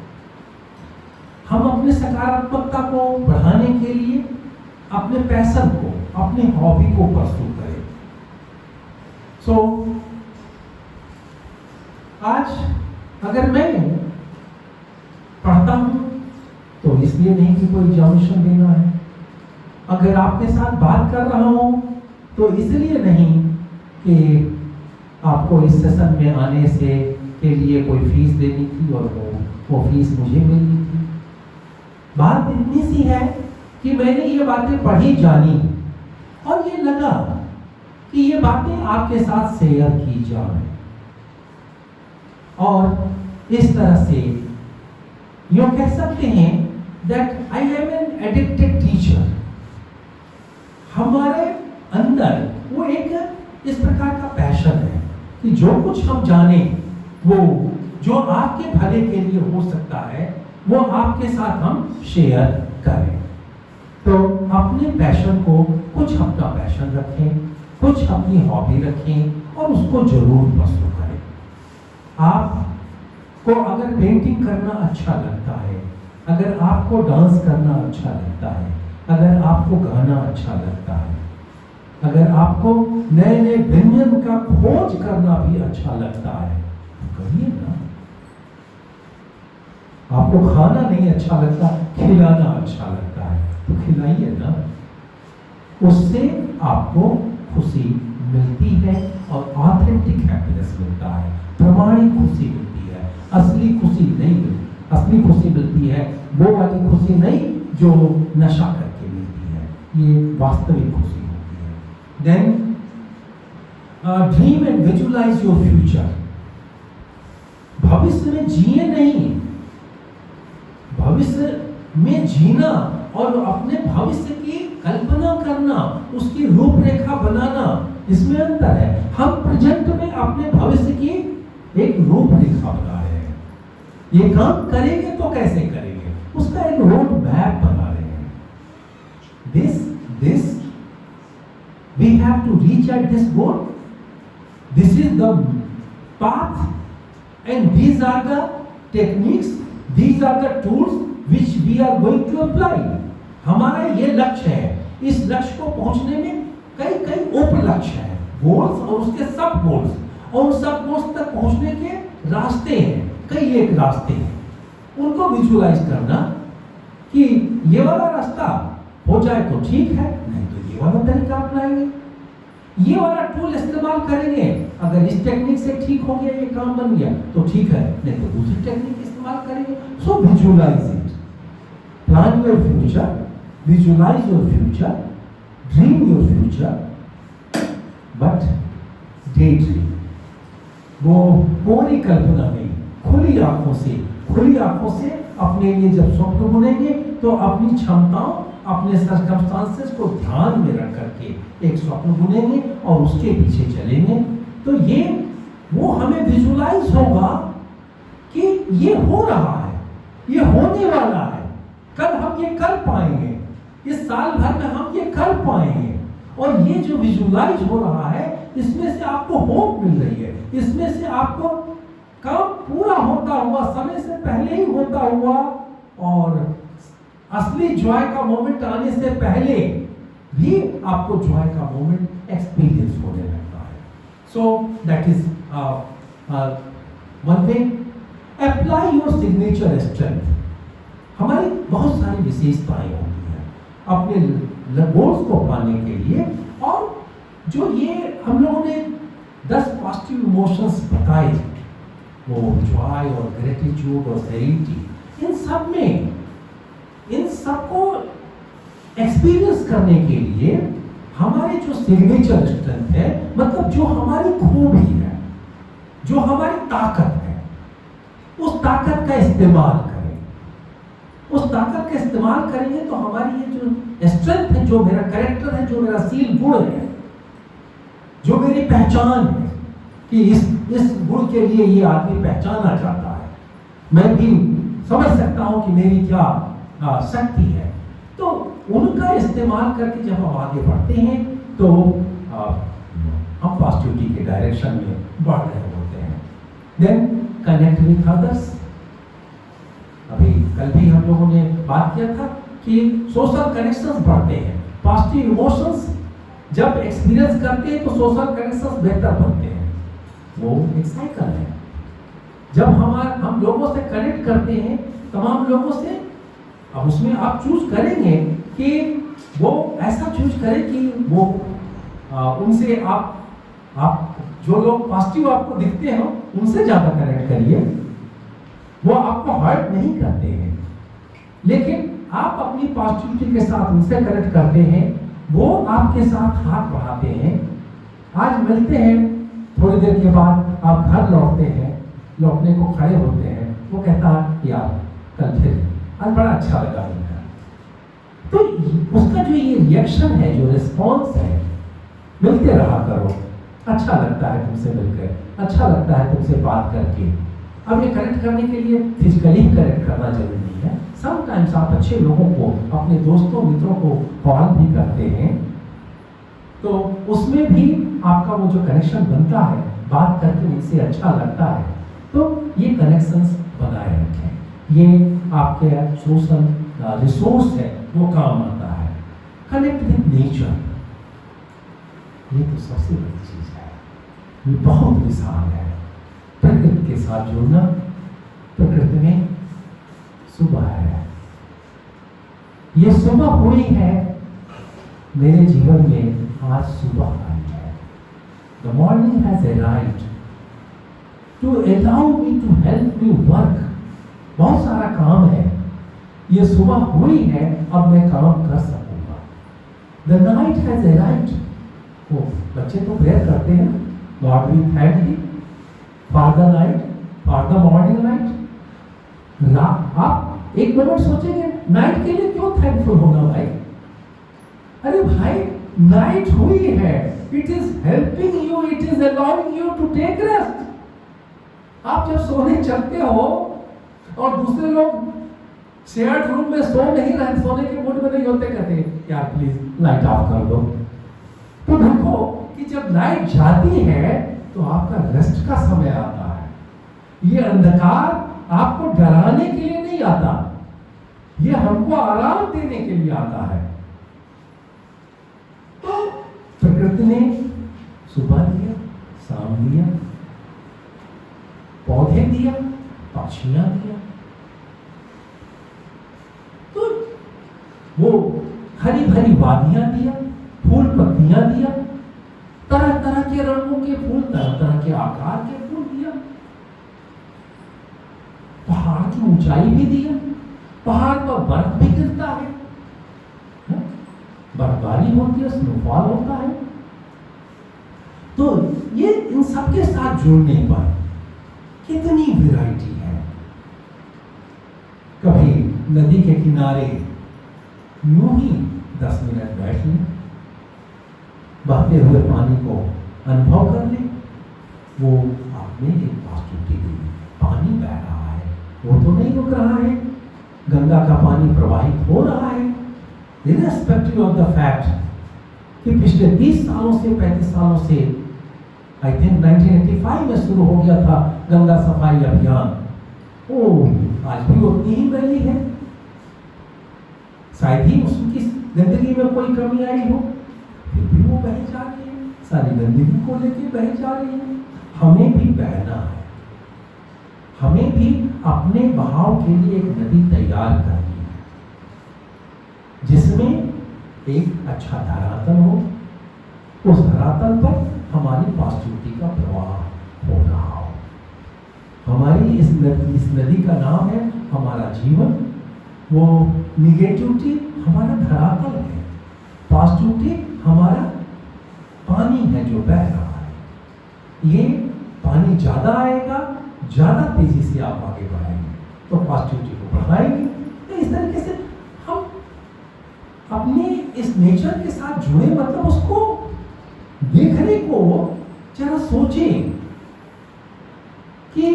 हम अपने सकारात्मकता को बढ़ाने के लिए अपने पैशन को, अपने हॉबी को परस्यू करें। आज अगर मैं पढ़ता हूं तो इसलिए नहीं कि कोई एग्जामिनेशन देना है, अगर आपके साथ बात कर रहा हूं तो इसलिए नहीं कि आपको इस सेशन में आने से के लिए कोई फीस देनी थी और वो फीस मुझे मिलनी थी। बात इतनी सी है कि मैंने ये बातें पढ़ी, जानी, और ये लगा कि ये बातें आपके साथ शेयर की जाए, और इस तरह से यूं कह सकते हैं that I am an addicted teacher। हमारे अंदर वो एक इस प्रकार का पैशन है कि जो कुछ हम जाने वो जो आपके भले के लिए हो सकता है वो आपके साथ हम शेयर करें। तो अपने पैशन को, कुछ अपना पैशन रखें, कुछ अपनी हॉबी रखें और उसको जरूर परस्यू करें। आपको अगर पेंटिंग करना अच्छा लगता है, अगर आपको डांस करना अच्छा लगता है, अगर आपको गाना अच्छा लगता है, अगर आपको नए नए व्यंजन का खोज करना भी अच्छा लगता है तो करिए ना। आपको खाना नहीं अच्छा लगता, खिलाना अच्छा लगता है तो खिलाइए ना। उससे आपको खुशी मिलती है और ऑथेंटिक हैप्पीनेस मिलता है, प्रमाणिक खुशी मिलती है। असली खुशी नहीं मिलती, असली खुशी मिलती है वो वाली खुशी नहीं जो नशा करके मिलती है, ये वास्तविक खुशी होती है। Then dream and visualise your future. भविष्य में जिए नहीं, भविष्य में जीना और अपने भविष्य की कल्पना करना, उसकी रूपरेखा बनाना, इसमें अंतर है। हम प्रेजेंट में अपने भविष्य की एक रूपरेखा बना रहे हैं। ये काम करेंगे तो कैसे करेंगे, उसका एक रोड मैप बना रहे हैं। this we have to reach at this goal. This is the path and these are the techniques, these are the tools which we are going to apply. हमारा ये लक्ष्य है। इस लक्ष्य को पहुंचने में कई उप लक्ष्य हैं, गोल्स और उसके सब गोल्स, और उन सब गोल्स तक पहुंचने के रास्ते हैं, कई एक रास्ते हैं। उनको विजुअलाइज करना कि ये वाला रास्ता हो जाए तो ठीक है, नहीं तो ये वाला तरीका अपनाएंगे, ये वाला टूल इस्तेमाल करेंगे। अगर इस टेक्निक से ठीक हो गया, ये काम बन गया तो ठीक है, नहीं तो दूसरी टेक्निक इस्तेमाल करेंगे। So visualise it, plan your future, visualise your future, dream your future, but daydream. वो पूरी कल्पना नहीं, खुली आंखों से अपने लिए जब स्वप्न बुनेंगे तो अपनी क्षमताओं, अपने सर्कमस्टांसेस को ध्यान में रख करके एक स्वप्न बुनेंगे और उसके पीछे चलेंगे। तो ये वो हमें विजुअलाइज होगा कि ये हो रहा है, ये होने वाला है, कल हम ये कर पाएंगे, इस साल भर में हम ये कर पाएंगे। और ये जो विजुअलाइज हो रहा है, इसमें से आपको होप मिल रही है, इसमें से आपको काम पूरा होता हुआ, समय से पहले ही होता हुआ और असली जॉय का मोमेंट आने से पहले भी आपको जॉय का मोमेंट एक्सपीरियंस होने लगता है। So that is one way. Apply your signature strength. हमारी बहुत सारी विशेषताएं होती हैं अपने गोल्स को पाने के लिए, और जो ये हम लोगों ने 10 पॉजिटिव इमोशंस बताए, वो जॉय और ग्रेटिट्यूड और सेरेनिटी, इन सबको एक्सपीरियंस करने के लिए हमारे जो सिग्नेचर स्ट्रेंथ है, मतलब जो हमारी खूबी है, जो हमारी ताकत है, उस ताकत का इस्तेमाल करें। उस ताकत का इस्तेमाल करेंगे तो हमारी ये जो स्ट्रेंथ है, जो मेरा कैरेक्टर है, जो मेरा सील गुण है, जो मेरी पहचान है कि इस गुण के लिए ये आदमी पहचाना जाता है, मैं भी समझ सकता हूं कि मेरी क्या शक्ति है, तो उनका इस्तेमाल करके जब हम आगे बढ़ते हैं तो हम पॉजिटिविटी के डायरेक्शन में बढ़ रहे होते हैं। Then connect with others. अभी कल भी हम लोगों ने बात किया था कि सोशल कनेक्शंस बढ़ते हैं, पॉजिटिव इमोशंस जब एक्सपीरियंस करते हैं तो सोशल कनेक्शंस बेहतर बनते हैं। वो एक साइकिल है। जब हम लोगों से कनेक्ट करते हैं, तमाम लोगों से, अब उसमें आप चूज करेंगे कि वो ऐसा चूज करें कि वो उनसे आप जो लोग पॉजिटिव आपको दिखते हैं उनसे ज्यादा कनेक्ट करिए। वो आपको हर्ट नहीं करते हैं, लेकिन आप अपनी पॉजिटिविटी के साथ उनसे कनेक्ट करते हैं, वो आपके साथ हाथ बढ़ाते हैं। आज मिलते हैं, थोड़ी देर के बाद आप घर लौटने को खड़े होते हैं, वो कहता है यार कल फिर आज बड़ा अच्छा लगा उनका। तो उसका जो ये रिएक्शन है, जो रिस्पॉन्स है, मिलते रहा करो। अच्छा लगता है तुमसे मिलकर, अच्छा लगता है तुमसे बात करके। अब ये कनेक्ट करने के लिए फिजिकली कनेक्ट करना जरूरी नहीं है। समटाइम्स आप अच्छे लोगों को, अपने दोस्तों मित्रों को कॉल भी करते हैं, तो उसमें भी आपका वो जो कनेक्शन बनता है, बात करके उनसे अच्छा लगता है, तो ये कनेक्शंस बनाए रखें। ये आपके सोशल रिसोर्स है, वो काम आता है। कनेक्ट विद नेचर, ये तो सबसे बड़ी चीज है, ये बहुत विशाल है। प्रकृति के साथ जुड़ना, प्रकृति में सुबह है, ये सुबह हुई है मेरे जीवन में, आज सुबह आई है। The morning has arrived to allow me to help me work। बहुत सारा काम है, ये सुबह हुई है, अब मैं काम कर सकूंगा। The night has arrived। ओ, बच्चे तो प्रेयर करते हैं, God we thank you for the night, for the morning light। आप एक मिनट सोचेंगे नाइट के लिए क्यों थैंकफुल होना भाई? अरे भाई, नाइट हुई है, it is helping you, it is allowing you to take rest. आप जब सोने चलते हो और दूसरे लोग शेयर्ड रूम में सो नहीं रहे, सोने के मूड में नहीं होते, कहते हैं यार प्लीज लाइट ऑफ कर दो। तो देखो कि जब लाइट जाती है तो आपका रेस्ट का समय आता है। ये अंधकार आपको डराने के लिए नहीं आता, ये हमको आराम देने के लिए आता है। तो प्रकृति ने सुबह दिया, शाम दिया, पौधे दिया, पक्षियां दिया, तो वो हरी भरी वादियां दिया, फूल पत्तियां दिया, तरह तरह के रंगों के फूल, तरह तरह के आकार के फूल दिया, पहाड़ की ऊंचाई भी दिया, पहाड़ पर बर्फ भी गिरता है, बर्फबारी होती है, स्नोफॉल होता है। तो ये इन सबके साथ जुड़ने पर कितनी वैरायटी है। कभी नदी के किनारे यूं ही 10 मिनट बैठ लें, बहते हुए पानी को अनुभव कर लें। वो आपने एक पॉजिटिविटी दी, पानी बह रहा है, वो तो नहीं रुक रहा है, गंगा का पानी प्रवाहित हो रहा है, इररिस्पेक्टिव ऑफ द फैक्ट कि पिछले 30 सालों से 35 सालों से, आई थिंक 1985 में शुरू हो गया था गंगा सफाई अभियान। ओ, आज भी उतनी ही मैली है, शायद ही उसकी जिंदगी में कोई कमी आई हो, फिर भी वो बह जा रही है, सारी गंदगी को लेके बह जा रही है। हमें भी बहना है, हमें भी अपने बहाव के लिए एक नदी तैयार करनी है, जिसमें एक अच्छा धरातल हो, उस धरातल पर हमारी पॉजिटिविटी का प्रवाह हो रहा हो। हमारी इस नदी का नाम है हमारा जीवन। वो निगेटिविटी हमारा धरातल है, पॉजिटिविटी हमारा पानी है जो बह रहा है। ये पानी ज्यादा आएगा, ज्यादा तेजी से आप आगे बढ़ाएंगे तो पॉजिटिविटी को बढ़ाएंगे। तो इस तरीके से हम अपने इस नेचर के साथ जुड़े, मतलब उसको देखने को जरा सोचें कि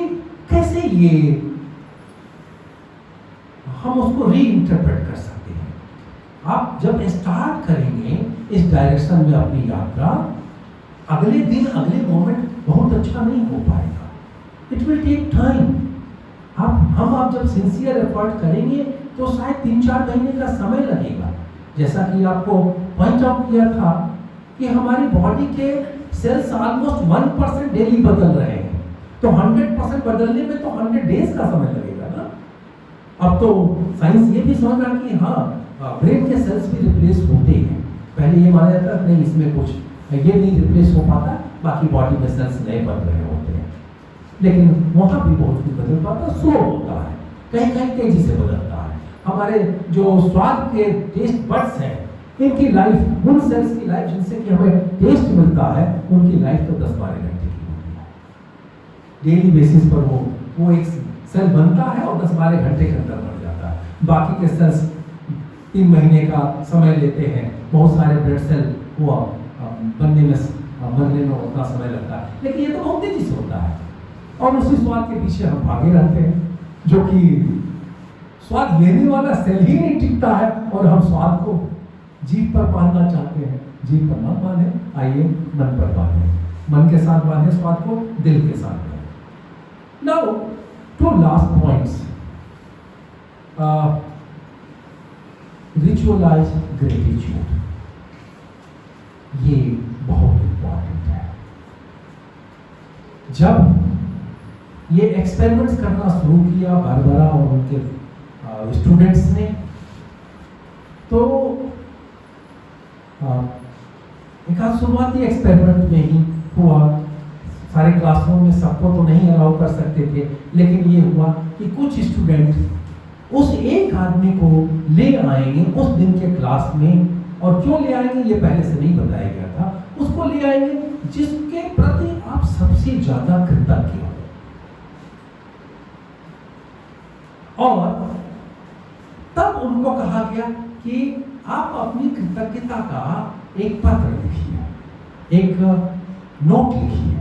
कैसे ये हम उसको रीइंटरप्रेट कर सकते हैं। आप जब स्टार्ट करेंगे इस डायरेक्शन में अपनी यात्रा, अगले दिन अगले मोमेंट बहुत अच्छा नहीं हो पाएगा, इट विल टेक टाइम। आप जब सिंसियर एफर्ट करेंगे तो शायद 3-4 महीने का समय लगेगा। जैसा कि आपको पॉइंट आउट किया था कि हमारी बॉडी के सेल्स ऑलमोस्ट 1% डेली बदल रहे हैं, तो 100% बदलने में तो 100 डेज का समय लगेगा ना। अब तो साइंस ये भी समझ रहा कि हाँ, ब्रेन के सेल्स भी रिप्लेस होते हैं। पहले ये माना जाता है नहीं, इसमें कुछ ये नहीं रिप्लेस हो पाता, बाकी बॉडी में सेल्स नए बन रहे होते हैं, लेकिन वहाँ भी बहुत कुछ बदल पाता, स्लो होता है, कहीं कहीं तेजी से बदलता है। हमारे जो स्वाद के टेस्ट बड्स हैं, इनकी लाइफ, उन सेल्स की लाइफ जिनसे कि हमें टेस्ट मिलता है, उनकी लाइफ तो 10-12 घंटे की होती है। डेली बेसिस पर वो एक सेल बनता है और 10-12 घंटे के अंदर बन जाता है। बाकी के सेल्स 3 महीने का समय लेते हैं। बहुत सारे ब्लड सेल वो बनने में मरने में उतना समय लगता है, लेकिन ये तो बहुत तेजी से होता है और उसी स्वाद के पीछे हम भागे रहते हैं, जो कि स्वाद लेने वाला सेल ही नहीं टिकता है और हम स्वाद को जीभ पर बांधना चाहते हैं। जीभ पर मत बांधे, आइए मन पर बांधे, मन के साथ बांधे स्वाद को, दिल के साथ बांधे। Now two last points, ritualise gratitude, ये बहुत इंपॉर्टेंट है। जब ये एक्सपेरिमेंट्स करना शुरू किया बारबरा और उनके स्टूडेंट्स ने, तो एक आध शुरुआती एक्सपेरिमेंट में ही हुआ। सारे क्लासरूम में सबको तो नहीं अलाउ कर सकते थे, लेकिन ये हुआ कि कुछ स्टूडेंट उस एक आदमी को ले आएंगे उस दिन के क्लास में, और क्यों ले आएंगे ये पहले से नहीं बताया गया था। उसको ले आएंगे जिसके प्रति आप सबसे ज्यादा कृतज्ञ हो, और तब उनको कहा गया कि आप अपनी कृतज्ञता का एक पत्र लिखिए, एक नोट लिखिए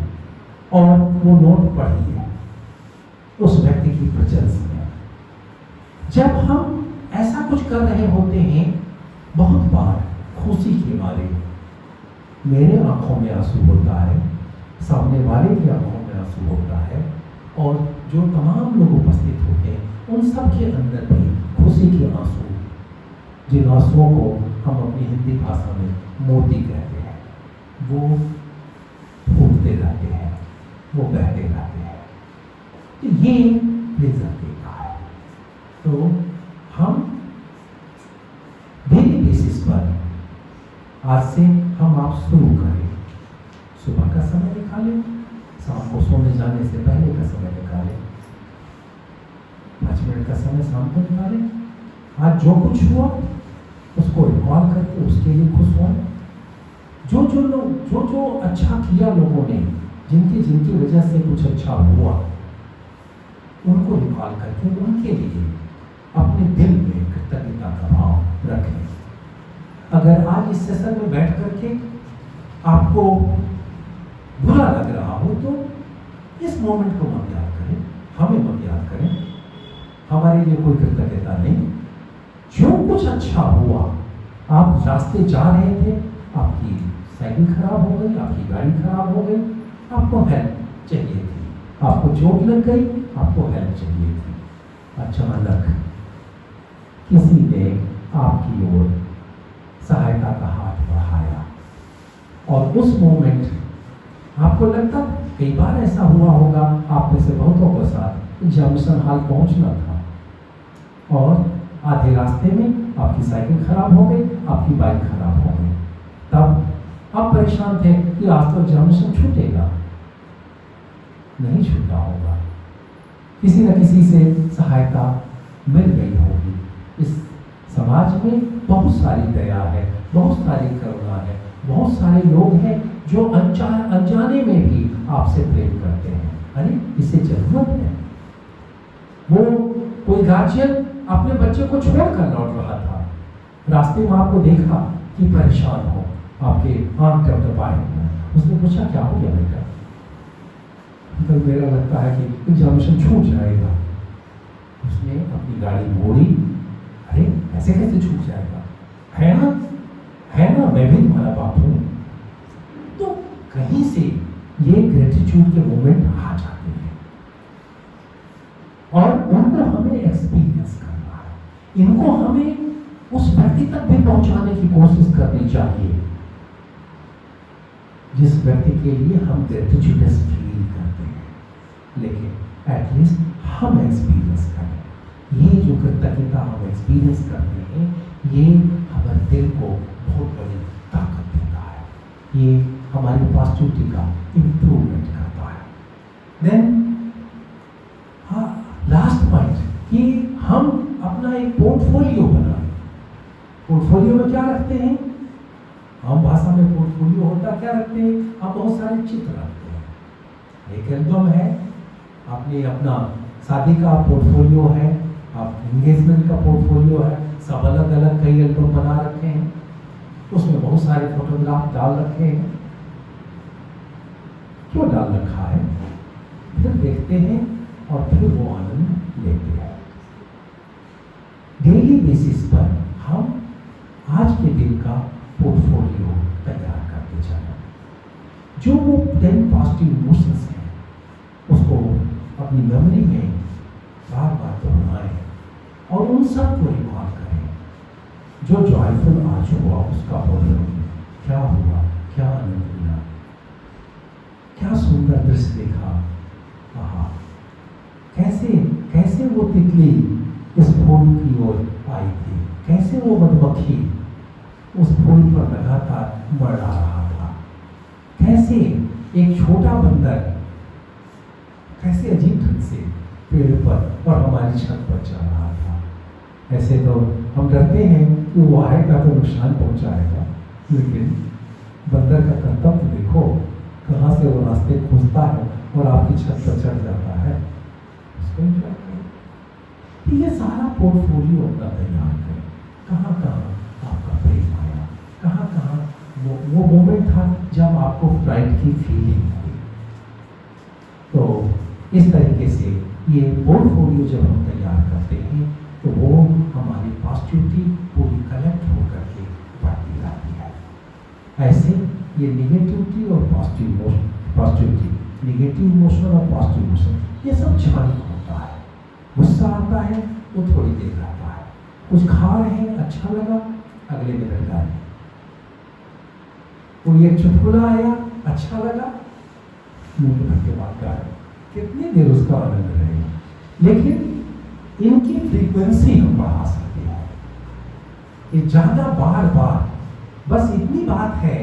और वो नोट पढ़िए उस व्यक्ति की प्रेजेंस में। जब हम ऐसा कुछ कर रहे होते हैं, बहुत बार खुशी के मारे मेरे आंखों में आंसू होता है, सामने वाले की आंखों में आंसू होता है, और जो तमाम लोग उपस्थित होते हैं उन सब के अंदर भी खुशी के आंसू, जिन आंसुओं को हम अपनी हिंदी भाषा में मोती कहते हैं, वो फूटते रहते हैं, वो बहते रहते हैं। तो ये रिजल्ट का है। तो हम डेली बेसिस पर आज से हम आप शुरू करें, सुबह का समय निकालें, शाम को सोने जाने से पहले का समय निकालें, 5 मिनट का समय शाम को निकालें। आज जो कुछ हुआ उसको रिकॉल करके उसके लिए खुश हो। जो अच्छा किया लोगों ने, जिनकी वजह से कुछ अच्छा हुआ, उनको रिकॉल करके उनके लिए अपने दिल में कृतज्ञता का भाव रखें। अगर आज इस सेशन में बैठ करके आपको बुरा लग रहा हो तो इस मोमेंट को मत याद करें, हमें मत याद करें, हमारे लिए कोई कृतज्ञता नहीं। जो कुछ अच्छा हुआ, आप रास्ते जा रहे थे, आपकी साइकिल खराब हो गई, आपकी गाड़ी खराब हो गई, आपको हेल्प चाहिए थी, आपको चोट लग गई, आपको हेल्प चाहिए थी, अचानक किसी ने आपकी ओर सहायता का हाथ बढ़ाया, और उस मोमेंट आपको लगता, कई बार ऐसा हुआ होगा आप में से बहुतों के साथ, जंक्शन हाल पहुंचना था और आधे रास्ते में आपकी साइकिल खराब हो गई, आपकी बाइक खराब हो गई। तब आप परेशान थे कि आज तो जंक्शन छूटेगा, नहीं छूटा होगा, किसी न किसी से सहायता मिल गई होगी। इस समाज में बहुत सारी दया है, बहुत सारी करुणा है, बहुत सारे लोग हैं जो अनजाने में भी आपसे प्रेम करते हैं। अरे इसे जरूरत है। वो कोई गार्जियन अपने बच्चे को छोड़कर लौट रहा था, रास्ते में आपको देखा कि परेशान हो, आपके आंख टपटपाए, उसने पूछा क्या हो गया बेटा? तो मेरा लगता है कि एग्जामिनेशन छूट जाएगा। उसने अपनी गाड़ी मोड़ी, अरे ऐसे कैसे छूट जाएगा, है ना, मैं भी तुम्हारा बाप हूं। तो कहीं से ये ग्रेटिट्यूड के मोमेंट आ जाते हैं और उनको हमें एक्सपीरियंस करना है, इनको हमें उस व्यक्ति तक भी पहुंचाने की कोशिश करनी चाहिए जिस व्यक्ति के लिए हम ग्रेटिट्यूड फील करते हैं, लेकिन एटलीस्ट हम एक्सपीरियंस करें। ये जो कृतज्ञता हम एक्सपीरियंस करते हैं, ये हमारे दिल को बहुत बड़ी ताकत देता है, ये हमारी पॉजिटिविटी का इम्प्रूवमेंट करता है। देन लास्ट पॉइंट कि हम अपना एक पोर्टफोलियो बनाएं। पोर्टफोलियो में क्या रखते हैं हम? भाषा में पोर्टफोलियो होता क्या रखते हैं? हम बहुत सारे चित्र रखते हैं। एक एल्बम है, आपने अपना शादी का पोर्टफोलियो है, आप एंगेजमेंट का पोर्टफोलियो है, सब अलग अलग कई एल्बम बना रखे हैं, उसमें बहुत सारे फोटोग्राफ डाल रखे हैं। क्यों डाल रखा है, फिर देखते हैं और फिर वो आनंद लेते हैं। डेली बेसिस पर हम आज के दिन का पोर्टफोलियो तैयार करते चलें। जो वो 10 पॉजिटिव इमोशंस हैं उसको अपनी मेमोरी में बार बार दोहराएं और उन सब को रिकॉल करें। जो जॉयफुल आज हुआ उसका बोलो, क्या हुआ, क्या आनंद मिला, क्या सुंदर दृश्य देखा, आहा, कैसे कैसे वो तितली इस फूल की ओर आई थी, कैसे वो मधुमक्खी उस फूल पर लगातार मर रहा था, कैसे एक छोटा बंदर कैसे अजीब ढंग से पेड़ पर और हमारी छत पर चल रहा था। ऐसे तो हम डरते हैं कि वो आएगा तो नुकसान पहुंचाएगा, लेकिन बंदर का कर्तव्य देखो, कहाँ से वो रास्ते खोजता है और आपकी छत पर चढ़ जाता है। उसको एंजॉय करें। ये सारा पोर्टफोलियो अपना तैयार करें। कहाँ कहाँ आपका प्रेम आया, कहाँ कहाँ वो मोमेंट था जब आपको फ्लाइट की फीलिंग हुई। तो इस तरीके से ये पोर्टफोलियो जब हम तैयार करते हैं तो वो हमारी पॉजिटिविटी पूरी कलेक्ट होकर के बढ़ती रहती है। ऐसे ये निगेटिविटी और पॉजिटिविटी, निगेटिव इमोशन और पॉजिटिव इमोशन, ये सब क्षणिक होता है। गुस्सा आता है वो थोड़ी देर रहता है, कुछ खा रहे हैं अच्छा लगा, अगले मिनट गायब। कोई एक चुटकुला आया अच्छा लगा, मिनट के बाद गायब। कितनी देर उसका आनंद रहेगा। लेकिन इनकी फ्रीक्वेंसी हम बढ़ा सकते हैं। ये ज्यादा बार बार, बस इतनी बात है,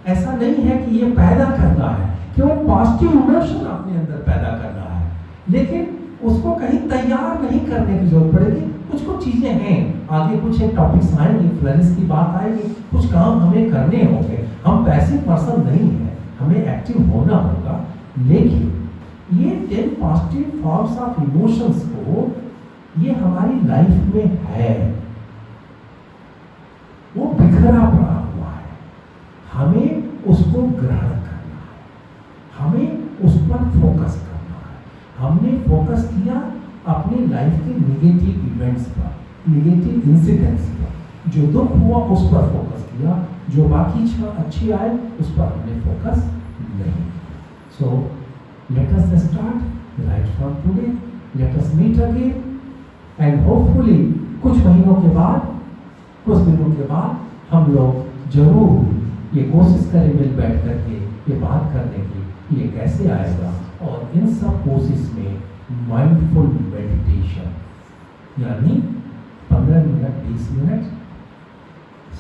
ऐसा नहीं है कि ये पैदा करना है, केवल पॉजिटिव इमोशन अपने अंदर पैदा करना है, लेकिन उसको कहीं तैयार नहीं करने की जरूरत पड़ेगी। कुछ कुछ चीजें हैं, आगे कुछ एक टॉपिक्स आएंगे, फ्लरिश की बात आएगी, कुछ काम हमें करने होंगे। हम पैसिव पर्सन नहीं है, हमें एक्टिव होना होगा। लेकिन ये 10 पॉजिटिव फॉर्म्स ऑफ इमोशंस को, ये हमारी लाइफ में है, वो बिखरा पड़ा हुआ है, हमें उसको ग्रहण करना है, हमें उस पर फोकस करना है। हमने फोकस किया अपने लाइफ के निगेटिव इवेंट्स पर, निगेटिव इंसिडेंट्स पर, जो दुख हुआ उस पर फोकस किया, जो बाकी अच्छी आए उस पर हमने फोकस नहीं। सो let us start right from today, let us meet again and hopefully कुछ महीनों के बाद, कुछ दिनों के बाद हम लोग जरूर ये कोशिश करें मिल बैठ करके ये बात करने की, ये कैसे आएगा। और इन सब कोशिश में माइंडफुल मेडिटेशन, यानी 15 मिनट 20 मिनट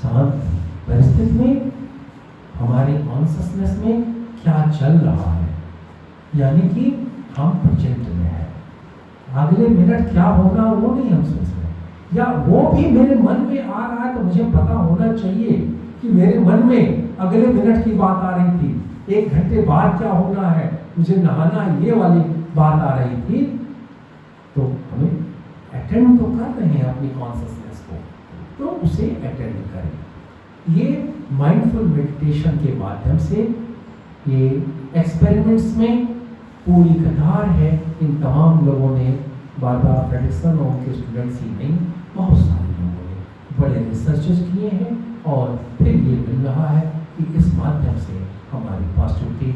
शांत परिस्थिति में हमारी कॉन्शसनेस में क्या चल रहा है, यानी कि हम प्रेजेंट में हैं। अगले मिनट क्या होगा वो नहीं हम सोच रहे, या वो भी मेरे मन में आ रहा है तो मुझे पता होना चाहिए कि मेरे मन में अगले मिनट की बात आ रही थी, 1 घंटे बाद क्या होना है, मुझे नहाना, ये वाली बात आ रही थी। तो हमें अटेंड तो कर रहे हैं अपनी कॉन्शसनेस को, तो उसे अटेंड करें। ये माइंडफुल मेडिटेशन के माध्यम से, ये एक्सपेरिमेंट्स में पूरी कतार है। इन तमाम लोगों ने, बारबार फ्रेडरिक्सन और उनके स्टूडेंट्स ही नहीं, बहुत सारे लोगों ने बड़े रिसर्चेस किए हैं और फिर ये मिल रहा है कि इस माध्यम से हमारी पॉजिटिविटी